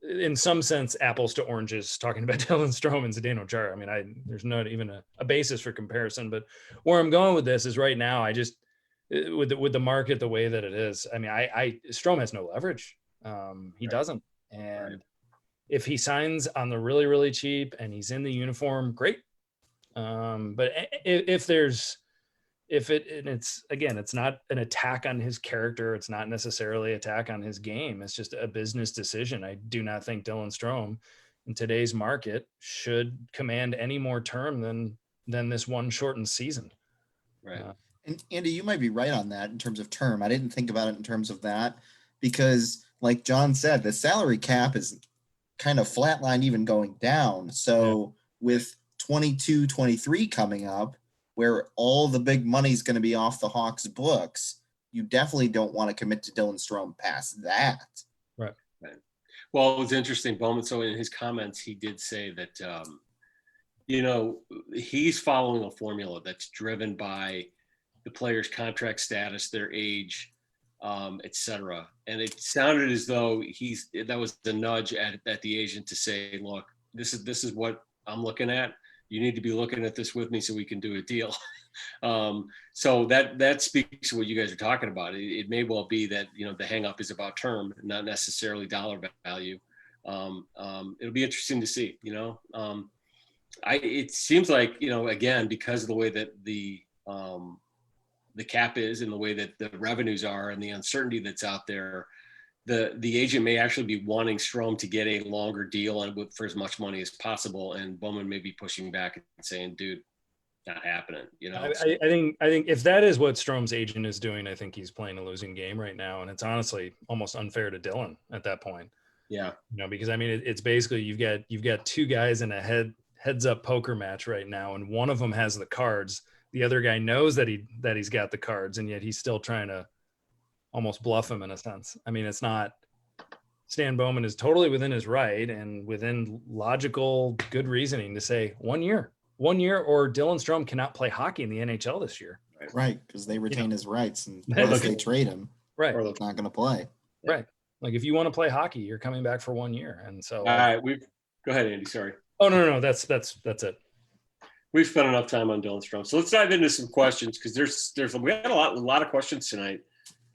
in some sense, apples to oranges, talking about Dylan Strome and Zdeno Chara. I mean, there's not even a basis for comparison, but where I'm going with this is right now, I just, with the market, the way that it is, I mean, Strome has no leverage. He doesn't. And if he signs on the really, really cheap and he's in the uniform, great. But it's not an attack on his character. It's not necessarily an attack on his game. It's just a business decision. I do not think Dylan Strome in today's market should command any more term than this one shortened season. Right. And Andy, you might be right on that in terms of term. I didn't think about it in terms of that because, like John said, the salary cap is kind of flatlined, even going down. So with 22, 23 coming up, where all the big money is going to be off the Hawks' books, you definitely don't want to commit to Dylan Strome past that. Right. Well, it was interesting, Bowman. So in his comments, he did say that, he's following a formula that's driven by the player's contract status, their age, et cetera. And it sounded as though that was the nudge at the agent to say, look, this is what I'm looking at. You need to be looking at this with me so we can do a deal. So that speaks to what you guys are talking about. It may well be that, the hang up is about term, not necessarily dollar value. It'll be interesting to see, it seems like, again, because of the way that the cap is and the way that the revenues are and the uncertainty that's out there, the agent may actually be wanting Strome to get a longer deal and for as much money as possible. And Bowman may be pushing back and saying, dude, not happening. I think if that is what Strome's agent is doing, I think he's playing a losing game right now. And it's honestly almost unfair to Dylan at that point. Yeah. Because I mean, it's basically, you've got two guys in a heads up poker match right now. And one of them has the cards. The other guy knows that he's got the cards, and yet he's still trying to almost bluff him in a sense. I mean, it's not. Stan Bowman is totally within his right and within logical, good reasoning to say 1 year, or Dylan Strome cannot play hockey in the NHL this year. Right, because they retain his rights, and unless they trade him, right, or they're not going to play. Right, like if you want to play hockey, you're coming back for 1 year, and so. All right, go ahead, Andy. Sorry. Oh no, that's it. We've spent enough time on Dylan Strome, so let's dive into some questions because we had a lot of questions tonight.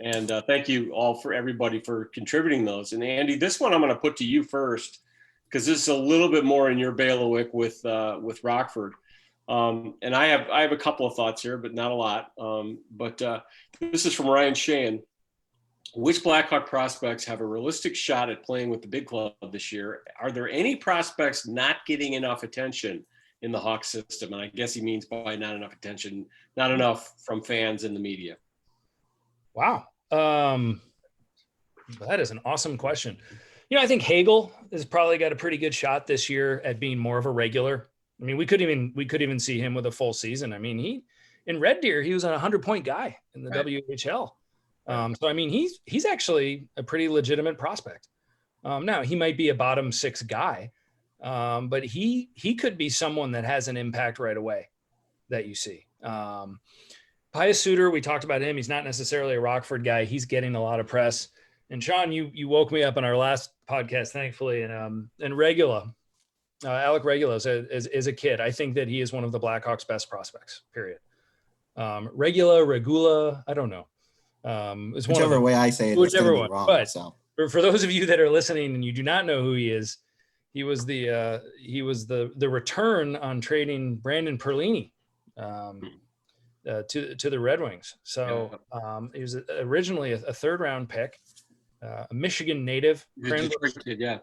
And thank you all for everybody for contributing those. And Andy, this one I'm going to put to you first because this is a little bit more in your bailiwick with Rockford. And I have a couple of thoughts here, but not a lot. But this is from Ryan Sheehan. Which Blackhawk prospects have a realistic shot at playing with the big club this year? Are there any prospects not getting enough attention in the Hawks system? And I guess he means by not enough attention, not enough from fans and the media. Wow. That is an awesome question. I think Hagel has probably got a pretty good shot this year at being more of a regular. I mean, we could even see him with a full season. I mean, in Red Deer, he was a 100-point guy in the WHL. So, I mean, he's actually a pretty legitimate prospect. Now he might be a bottom six guy, but he could be someone that has an impact right away that you see. Pius Suter, we talked about him. He's not necessarily a Rockford guy. He's getting a lot of press. And Sean, you woke me up on our last podcast, thankfully. And Regula, Alec Regula is a kid. I think that he is one of the Blackhawks' best prospects, period. Regula, I don't know. Whichever way I say it, whichever one. Wrong, but so. for those of you that are listening and you do not know who he is, he was the return on trading Brandon Perlini to the Red Wings. So he was originally a third-round pick, a Michigan native. Detroit kid,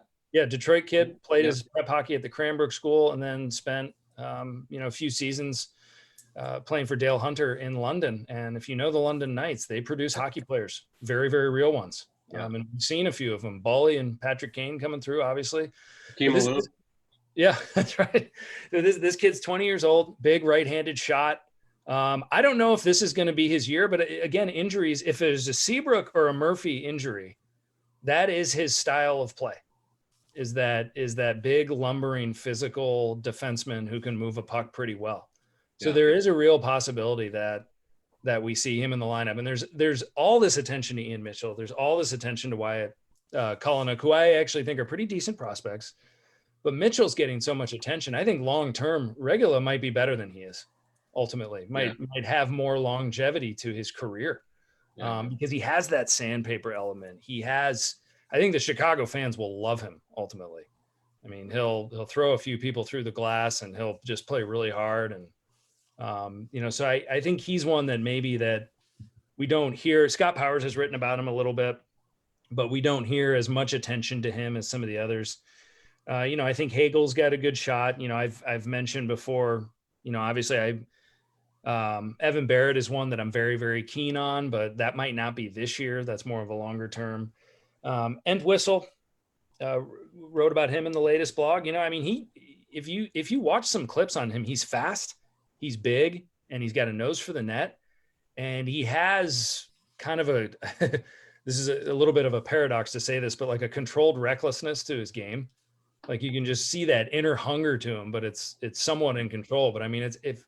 Detroit kid, played his prep hockey at the Cranbrook School, and then spent a few seasons playing for Dale Hunter in London. And if you know the London Knights, they produce hockey players, very, very real ones. And we've seen a few of them, Bully and Patrick Kane coming through, obviously. Yeah, that's right. This kid's 20 years old, big right-handed shot. I don't know if this is going to be his year, but again, injuries, if there's a Seabrook or a Murphy injury, that is his style of play, is that big, lumbering, physical defenseman who can move a puck pretty well. So there is a real possibility that we see him in the lineup. And there's all this attention to Ian Mitchell. There's all this attention to Wyatt Kalanick, who I actually think are pretty decent prospects. But Mitchell's getting so much attention. I think long-term, Regula might be better than he is. Ultimately, might have more longevity to his career because he has that sandpaper element. He has. I think the Chicago fans will love him ultimately. I mean, he'll throw a few people through the glass and he'll just play really hard. And so I think he's one that maybe that we don't hear. Scott Powers has written about him a little bit, but we don't hear as much attention to him as some of the others. I think Hagel's got a good shot. I've mentioned before, obviously Evan Barrett is one that I'm very, very keen on, but that might not be this year. That's more of a longer term. And Whistle wrote about him in the latest blog. If you watch some clips on him, he's fast, he's big, and he's got a nose for the net. And he has kind of this is a little bit of a paradox to say this, but like a controlled recklessness to his game. Like you can just see that inner hunger to him, but it's somewhat in control. But I mean, it's if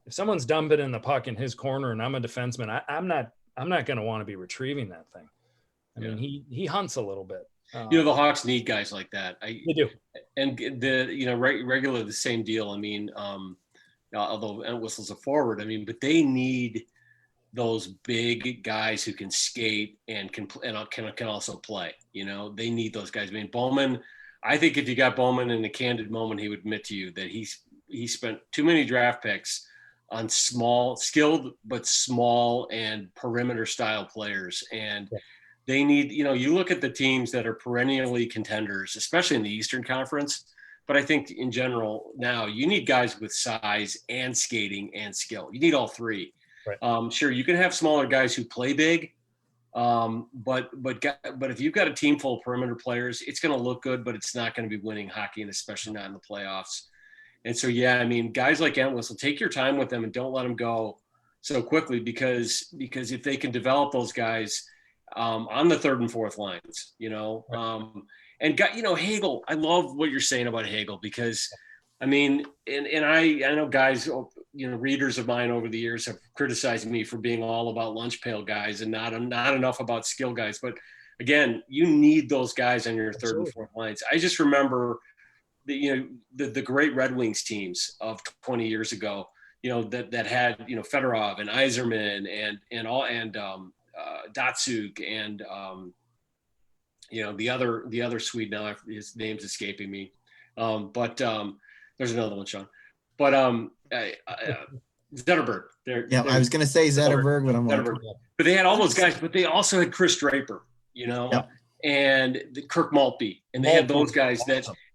someone's dumping in the puck in his corner and I'm a defenseman, I'm not going to want to be retrieving that thing. I mean, he hunts a little bit. The Hawks need guys like that. They do. And regular the same deal. I mean, although Whistle's a forward, I mean, but they need those big guys who can skate and can also play. They need those guys. I mean, Bowman. I think if you got Bowman in a candid moment, he would admit to you that he spent too many draft picks on skilled but small and perimeter style players. And they need, you look at the teams that are perennially contenders, especially in the Eastern Conference. But I think in general now you need guys with size and skating and skill. You need all three. Right. Sure, you can have smaller guys who play big. But if you've got a team full of perimeter players, it's going to look good, but it's not going to be winning hockey, and especially not in the playoffs. And so, I mean, guys like Entwistle, take your time with them and don't let them go so quickly because if they can develop those guys on the third and fourth lines, Hagel, I love what you're saying about Hagel because I mean, and I know guys, readers of mine over the years have criticized me for being all about lunch pail guys and not enough about skill guys. But again, you need those guys on your third and fourth lines. I just remember the great Red Wings teams of 20 years ago, that had, Fedorov and Yzerman and Datsuk and, the other Swede now, his name's escaping me. There's another one, Sean. But Zetterberg. I was going to say Zetterberg, but I'm like, but they had all those guys, but they also had Chris Draper, and Kirk Maltby, and they had those guys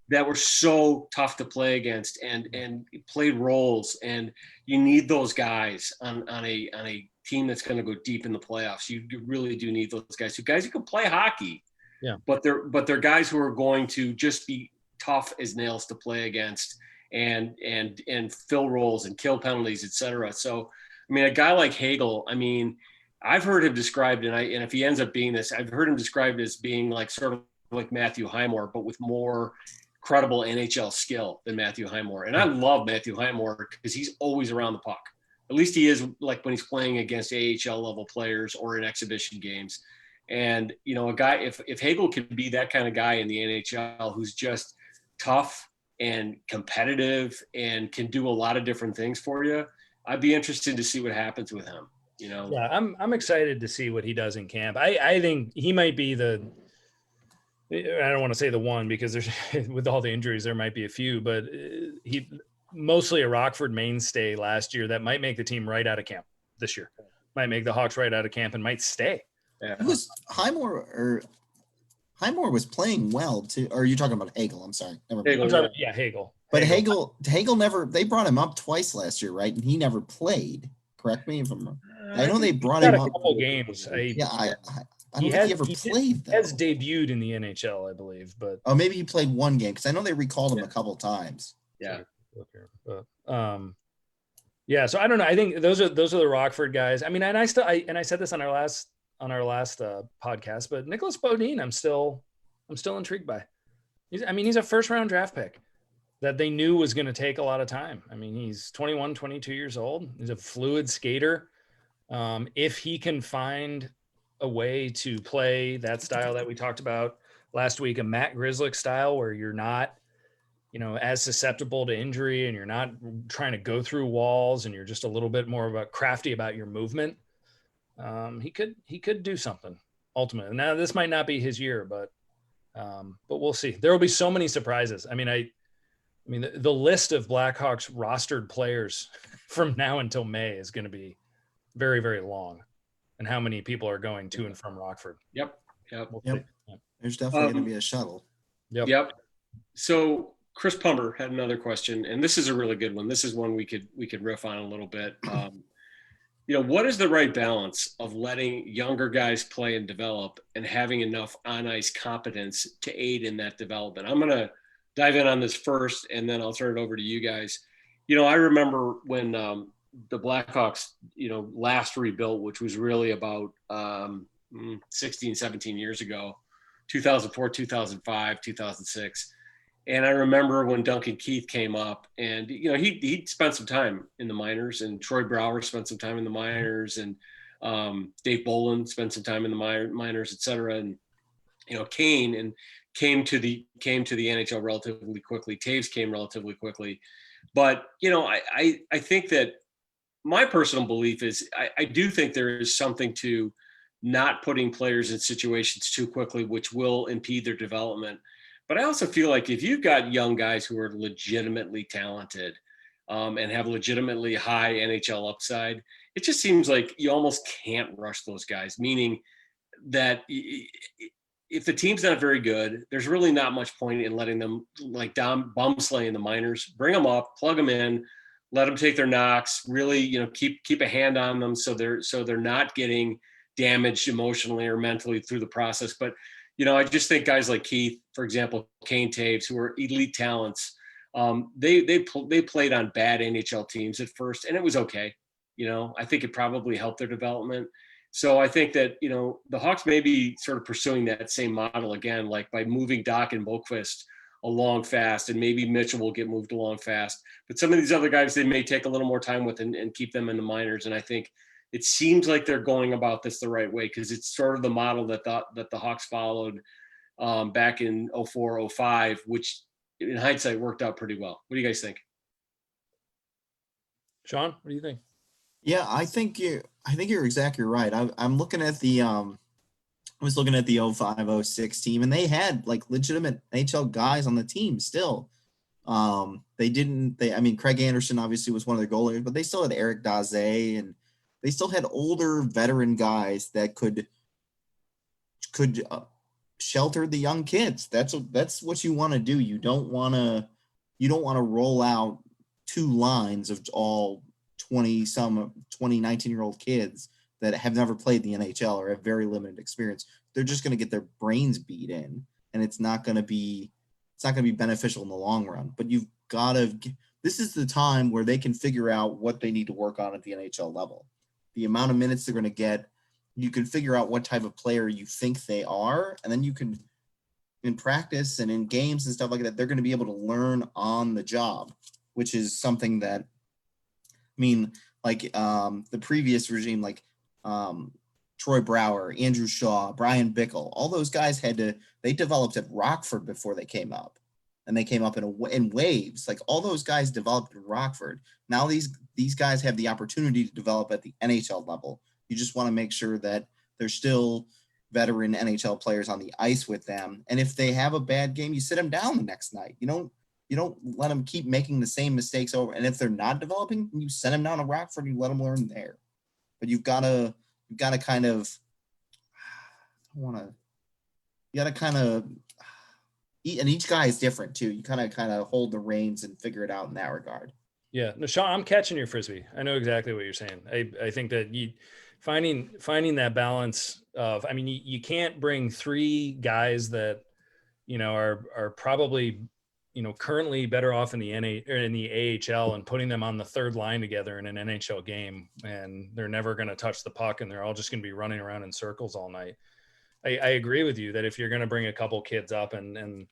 that were so tough to play against and played roles. And you need those guys on a team that's going to go deep in the playoffs. You really do need those guys who can play hockey. Yeah. But they're guys who are going to just be tough as nails to play against and fill roles and kill penalties, etc. So, I mean, a guy like Hagel, I mean, I've heard him described, and if he ends up being this, I've heard him described as being like sort of like Matthew Highmore, but with more credible NHL skill than Matthew Highmore. And I love Matthew Highmore because he's always around the puck. At least he is, like when he's playing against AHL level players or in exhibition games. And, a guy, if Hagel can be that kind of guy in the NHL who's just tough and competitive and can do a lot of different things for you, I'd be interested to see what happens with him. Yeah, I'm excited to see what he does in camp. I think he might be I don't want to say the one because there's with all the injuries there might be a few, but he mostly a Rockford mainstay last year that might make the team right out of camp this year. Might make the Hawks right out of camp and might stay. Yeah. Who's Highmore was playing well too. Or are you talking about Hagel? I'm sorry. Hagel. But Hagel never. They brought him up twice last year, right? And he never played. Correct me if I'm wrong. I know they brought him up a couple games. I don't think he ever played. Though. Has debuted in the NHL, I believe, but maybe he played one game because I know they recalled him a couple times. Yeah. So I don't know. I think those are the Rockford guys. I mean, and I said this on our last podcast, but Nicholas Bodine, I'm still intrigued by. He's a first round draft pick that they knew was going to take a lot of time. I mean, he's 21, 22 years old. He's a fluid skater. If he can find a way to play that style that we talked about last week, a Matt Grzelcyk style where you're not, as susceptible to injury and you're not trying to go through walls and you're just a little bit more about crafty about your movement. He could do something ultimately. Now this might not be his year, but we'll see. There will be so many surprises. I mean, the list of Blackhawks rostered players from now until May is going to be very, very long, and how many people are going to and from Rockford. Yep. We'll Yep. There's definitely going to be a shuttle. Yep. So Chris Pummer had another question, and this is a really good one. This is one we could riff on a little bit. What is the right balance of letting younger guys play and develop and having enough on-ice competence to aid in that development? I'm going to dive in on this first, and then I'll turn it over to you guys. I remember when the Blackhawks, last rebuilt, which was really about 16, 17 years ago, 2004, 2005, 2006. And I remember when Duncan Keith came up, and he spent some time in the minors, and Troy Brouwer spent some time in the minors, and Dave Bolin spent some time in the minors, et cetera. And Kane came to the NHL relatively quickly. Taves came relatively quickly, but I think that my personal belief is I do think there is something to not putting players in situations too quickly, which will impede their development. But I also feel like if you've got young guys who are legitimately talented and have legitimately high NHL upside, it just seems like you almost can't rush those guys, meaning that if the team's not very good, there's really not much point in letting them like bum slay in the minors. Bring them up, plug them in, let them take their knocks, really, keep a hand on them so they're not getting damaged emotionally or mentally through the process. But I just think guys like Keith, for example, Kane, Taves, who are elite talents, they played on bad NHL teams at first, and it was okay. I think it probably helped their development. So I think that, the Hawks may be sort of pursuing that same model again, like by moving Doc and Boqvist along fast, and maybe Mitchell will get moved along fast. But some of these other guys, they may take a little more time with and keep them in the minors. And I think it seems like they're going about this the right way, because it's sort of the model that the Hawks followed back in 04, 05, which in hindsight worked out pretty well. What do you guys think? Sean, what do you think? Yeah, I think you're exactly right. I'm looking at I was looking at the 05, 06 team, and they had like legitimate NHL guys on the team still. Craig Anderson obviously was one of their goalies, but they still had Eric Daze, and they still had older veteran guys that could shelter the young kids. That's what you want to do. You don't want to roll out two lines of all 19-year-old kids that have never played the NHL or have very limited experience. They're just going to get their brains beat in, and it's not going to be beneficial in the long run. But you've got to. This is the time where they can figure out what they need to work on at the NHL level. The amount of minutes they're going to get, you can figure out what type of player you think they are, and then you can, in practice and in games and stuff like that, they're going to be able to learn on the job, which is something that, the previous regime, Troy Brouwer, Andrew Shaw, Brian Bickle, all those guys they developed at Rockford before they came up, and they came up in waves. Like all those guys developed in Rockford. Now these guys have the opportunity to develop at the NHL level. You just want to make sure that there's still veteran NHL players on the ice with them. And if they have a bad game, you sit them down the next night. You don't let them keep making the same mistakes over. And if they're not developing, you send them down to Rockford and you let them learn there. But you've got to kind of eat, and each guy is different too. You kind of hold the reins and figure it out in that regard. Yeah, no, Sean, I'm catching your frisbee. I know exactly what you're saying. I think that finding that balance of, you can't bring three guys that, are probably, currently better off in the AHL and putting them on the third line together in an NHL game, and they're never going to touch the puck, and they're all just going to be running around in circles all night. I agree with you that if you're going to bring a couple kids up and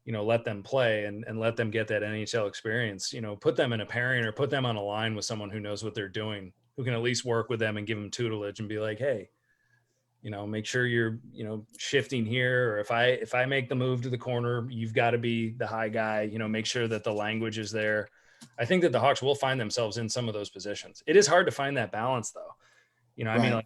let them play and let them get that NHL experience, put them in a pairing or put them on a line with someone who knows what they're doing, who can at least work with them and give them tutelage and be like, hey, make sure you're, shifting here, or if I make the move to the corner, you've got to be the high guy, make sure that the language is there. I think that the Hawks will find themselves in some of those positions. It is hard to find that balance though. I mean,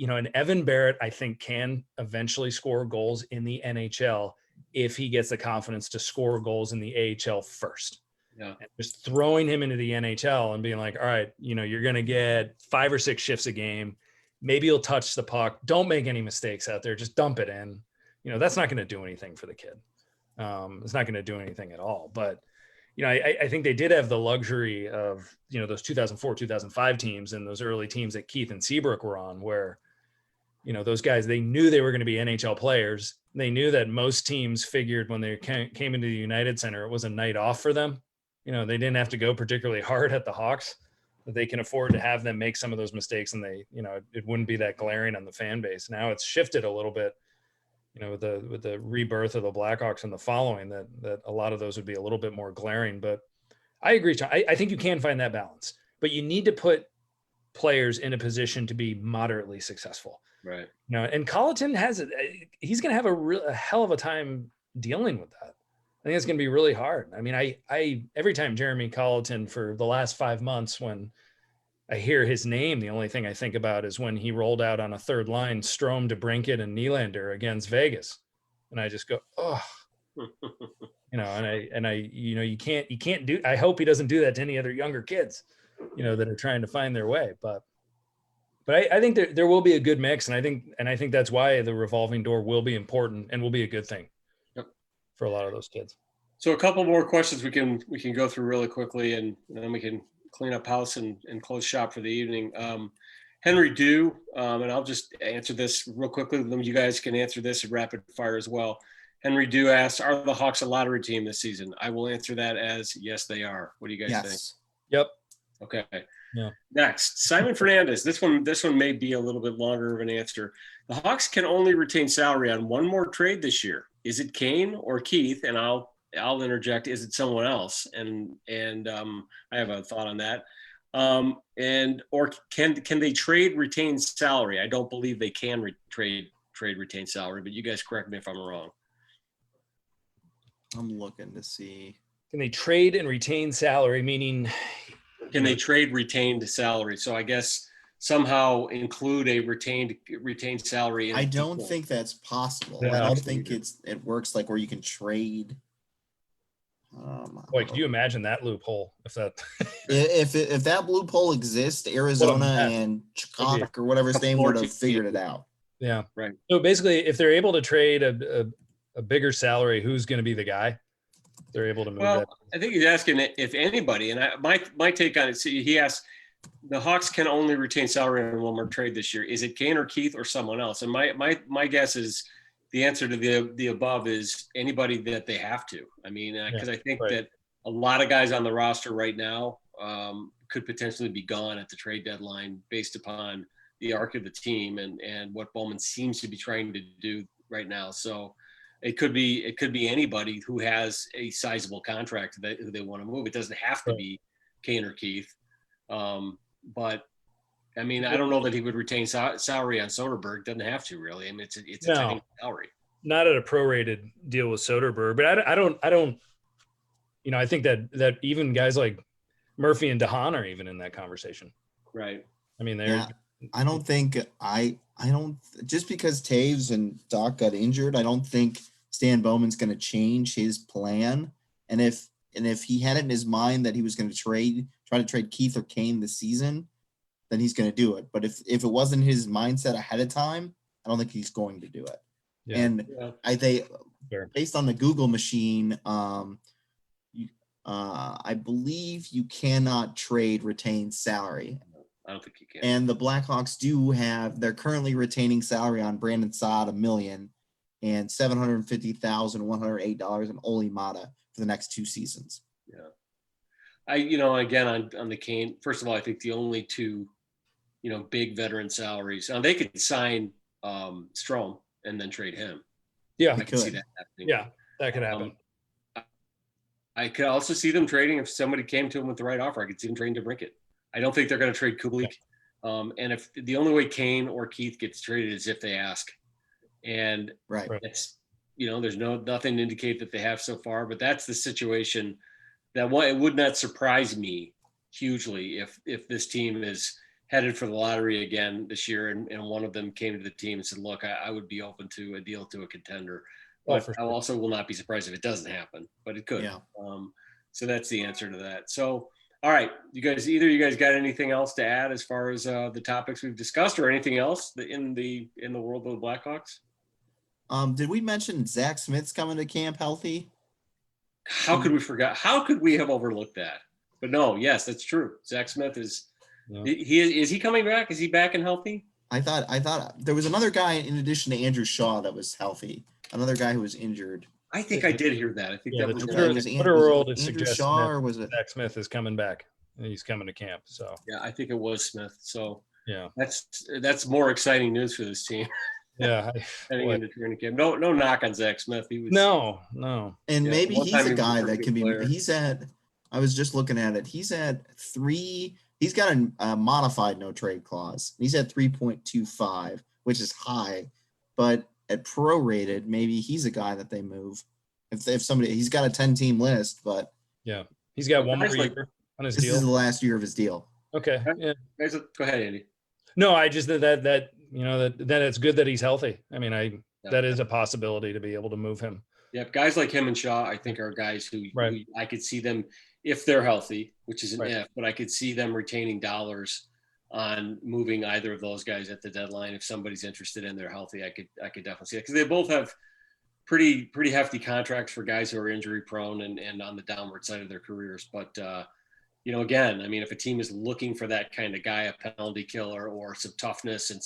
and Evan Barrett, I think, can eventually score goals in the NHL if he gets the confidence to score goals in the AHL first. Yeah. And just throwing him into the NHL and being like, all right, you're going to get 5 or 6 shifts a game. Maybe you'll touch the puck. Don't make any mistakes out there. Just dump it in. That's not going to do anything for the kid. It's not going to do anything at all. But, I think they did have the luxury of, those 2004, 2005 teams and those early teams that Keith and Seabrook were on, where, those guys, they knew they were going to be NHL players. They knew that most teams figured when they came into the United Center, it was a night off for them. They didn't have to go particularly hard at the Hawks, that they can afford to have them make some of those mistakes, and they, it wouldn't be that glaring on the fan base. Now it's shifted a little bit, with the rebirth of the Blackhawks and the following, that a lot of those would be a little bit more glaring. But I agree, John. I think you can find that balance, but you need to put players in a position to be moderately successful. Right. And Colleton he's going to have a hell of a time dealing with that. I think it's going to be really hard. I mean, I every time Jeremy Colleton for the last 5 months, when I hear his name, the only thing I think about is when he rolled out on a third line, Strome to Brinkett and Nylander against Vegas. And I just go, oh, you can't do, I hope he doesn't do that to any other younger kids, that are trying to find their way. But I think there will be a good mix. And I think that's why the revolving door will be important and will be a good thing for a lot of those kids. So a couple more questions we can go through really quickly, and then we can clean up house and close shop for the evening. Henry Dew, and I'll just answer this real quickly. Then you guys can answer this in rapid fire as well. Henry Dew asks, are the Hawks a lottery team this season? I will answer that as yes, they are. What do you guys think? Yep. Okay. Yeah. Next, Simon Fernandez. This one may be a little bit longer of an answer. The Hawks can only retain salary on one more trade this year. Is it Kane or Keith? And I'll interject. Is it someone else? And I have a thought on that. Or can they trade retained salary? I don't believe they can trade retained salary, but you guys correct me if I'm wrong. I'm looking to see. Can they trade and retain salary? Meaning, can they trade retained salary? So I guess somehow include a retained salary. I don't think that's possible. Yeah, I don't think it works like where you can trade. Boy, could you imagine that loophole if that loophole exists, Arizona and Chicago or whatever his name would have figured it out. Yeah. Right. So basically, if they're able to trade a bigger salary, who's going to be the guy? They're able to move that. I think he's asking if anybody, and my take on it. See, he asked, the Hawks can only retain salary on one more trade this year. Is it Kane or Keith or someone else? And my guess is the answer to the above is anybody that they have to. I mean, because I think that a lot of guys on the roster right now could potentially be gone at the trade deadline based upon the arc of the team and what Bowman seems to be trying to do right now. So it could be anybody who has a sizable contract who they want to move. It doesn't have to be Kane or Keith. But I mean, I don't know that he would retain salary on Soderberg. Doesn't have to really. I mean, it's a tiny salary. Not at a prorated deal with Soderberg, but I don't. I think that even guys like Murphy and DeHaan are even in that conversation. Right. I mean, I don't think I don't just because Taves and Doc got injured, I don't think Stan Bowman's going to change his plan. And if he had it in his mind that he was going to try to trade Keith or Kane this season, then he's going to do it. But if it wasn't his mindset ahead of time, I don't think he's going to do it. Yeah. And based on the Google machine, I believe you cannot trade retained salary. I don't think you can. And the Blackhawks they're currently retaining salary on Brandon Saad $1 million and $750,108 on Oli Mata for the next 2 seasons. Yeah. Again, on the Kane, first of all, I think the only two, big veteran salaries, they could sign Strome and then trade him. Yeah. I could see that happening. Yeah, that could happen. I could also see them trading if somebody came to him with the right offer. I could see them trading to Brinkett. I don't think they're going to trade Kubalik. And if the only way Kane or Keith gets traded is if they ask, and Right. it's, there's nothing to indicate that they have so far, but that's the situation that it would not surprise me hugely if this team is headed for the lottery again this year, and one of them came to the team and said, look, I would be open to a deal to a contender. But for I sure. also will not be surprised if it doesn't happen, but it could. Yeah. So that's the answer to that. So, all right, either you guys got anything else to add as far as the topics we've discussed, or anything else in the world of the Blackhawks? Did we mention Zach Smith's coming to camp healthy? How could we forget? How could we have overlooked that? But no, yes, that's true. Zach Smith is. Yeah. Is he coming back? Is he back and healthy? I thought there was another guy in addition to Andrew Shaw that was healthy. Another guy who was injured. I think I did hear that. I think that was Twitter world is Andrew suggesting Shaw, or was it Zach Smith is coming back and he's coming to camp. So yeah, I think it was Smith. So yeah, that's more exciting news for this team. Yeah, heading into training camp. No knock on Zach Smith. He was no. And maybe he's a guy that can be. He's at. I was just looking at it. He's at 3. He's got a modified no trade clause. He's at 3.25, which is high, but at prorated, maybe he's a guy that they move. If somebody, he's got a 10-team list, but yeah, he's got one more year on his deal. This is the last year of his deal. Okay. Yeah. Go ahead, Andy. No, I just that it's good that he's healthy. I mean, that is a possibility to be able to move him. Yeah, guys like him and Shaw, I think, are guys who I could see them, if they're healthy, which is an if, but I could see them retaining dollars on moving either of those guys at the deadline. If somebody's interested in they're healthy, I could definitely see it, because they both have pretty hefty contracts for guys who are injury prone and on the downward side of their careers. But again, I mean, if a team is looking for that kind of guy, a penalty killer or some toughness and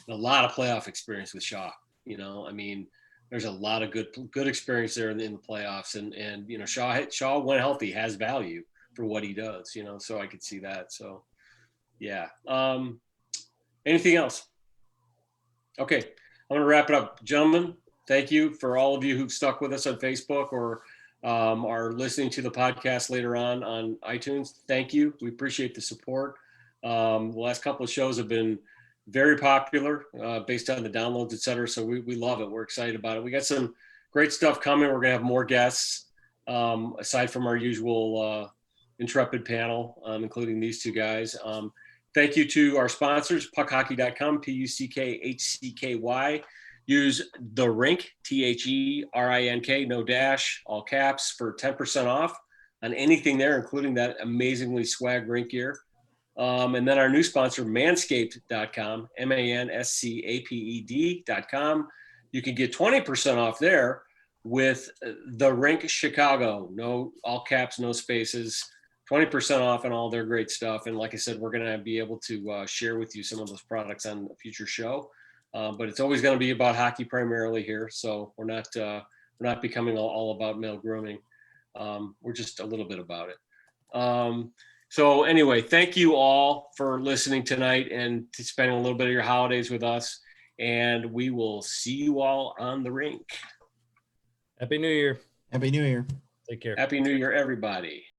a lot of playoff experience with Shaw, I mean, there's a lot of good experience there in the playoffs, and Shaw, when healthy, has value for what he does, so I could see that. So yeah. Anything else? Okay, I'm gonna wrap it up, gentlemen. Thank you for all of you who've stuck with us on Facebook or are listening to the podcast later on iTunes. Thank you. We appreciate the support. The last couple of shows have been very popular based on the downloads, et cetera. So we love it. We're excited about it. We got some great stuff coming. We're going to have more guests aside from our usual intrepid panel, including these two guys. Thank you to our sponsors, puckhockey.com, PUCKHCKY. Use the Rink, THERINK, no dash, all caps, for 10% off on anything there, including that amazingly swag Rink gear. And then our new sponsor, manscaped.com, MANSCAPED.com. You can get 20% off there with the Rink Chicago. No, all caps, no spaces, 20% off on all their great stuff. And like I said, we're going to be able to share with you some of those products on a future show. But it's always going to be about hockey primarily here. So we're not becoming all about male grooming. We're just a little bit about it. So anyway, thank you all for listening tonight and to spending a little bit of your holidays with us. And we will see you all on the rink. Happy New Year. Happy New Year. Take care. Happy New Year, everybody.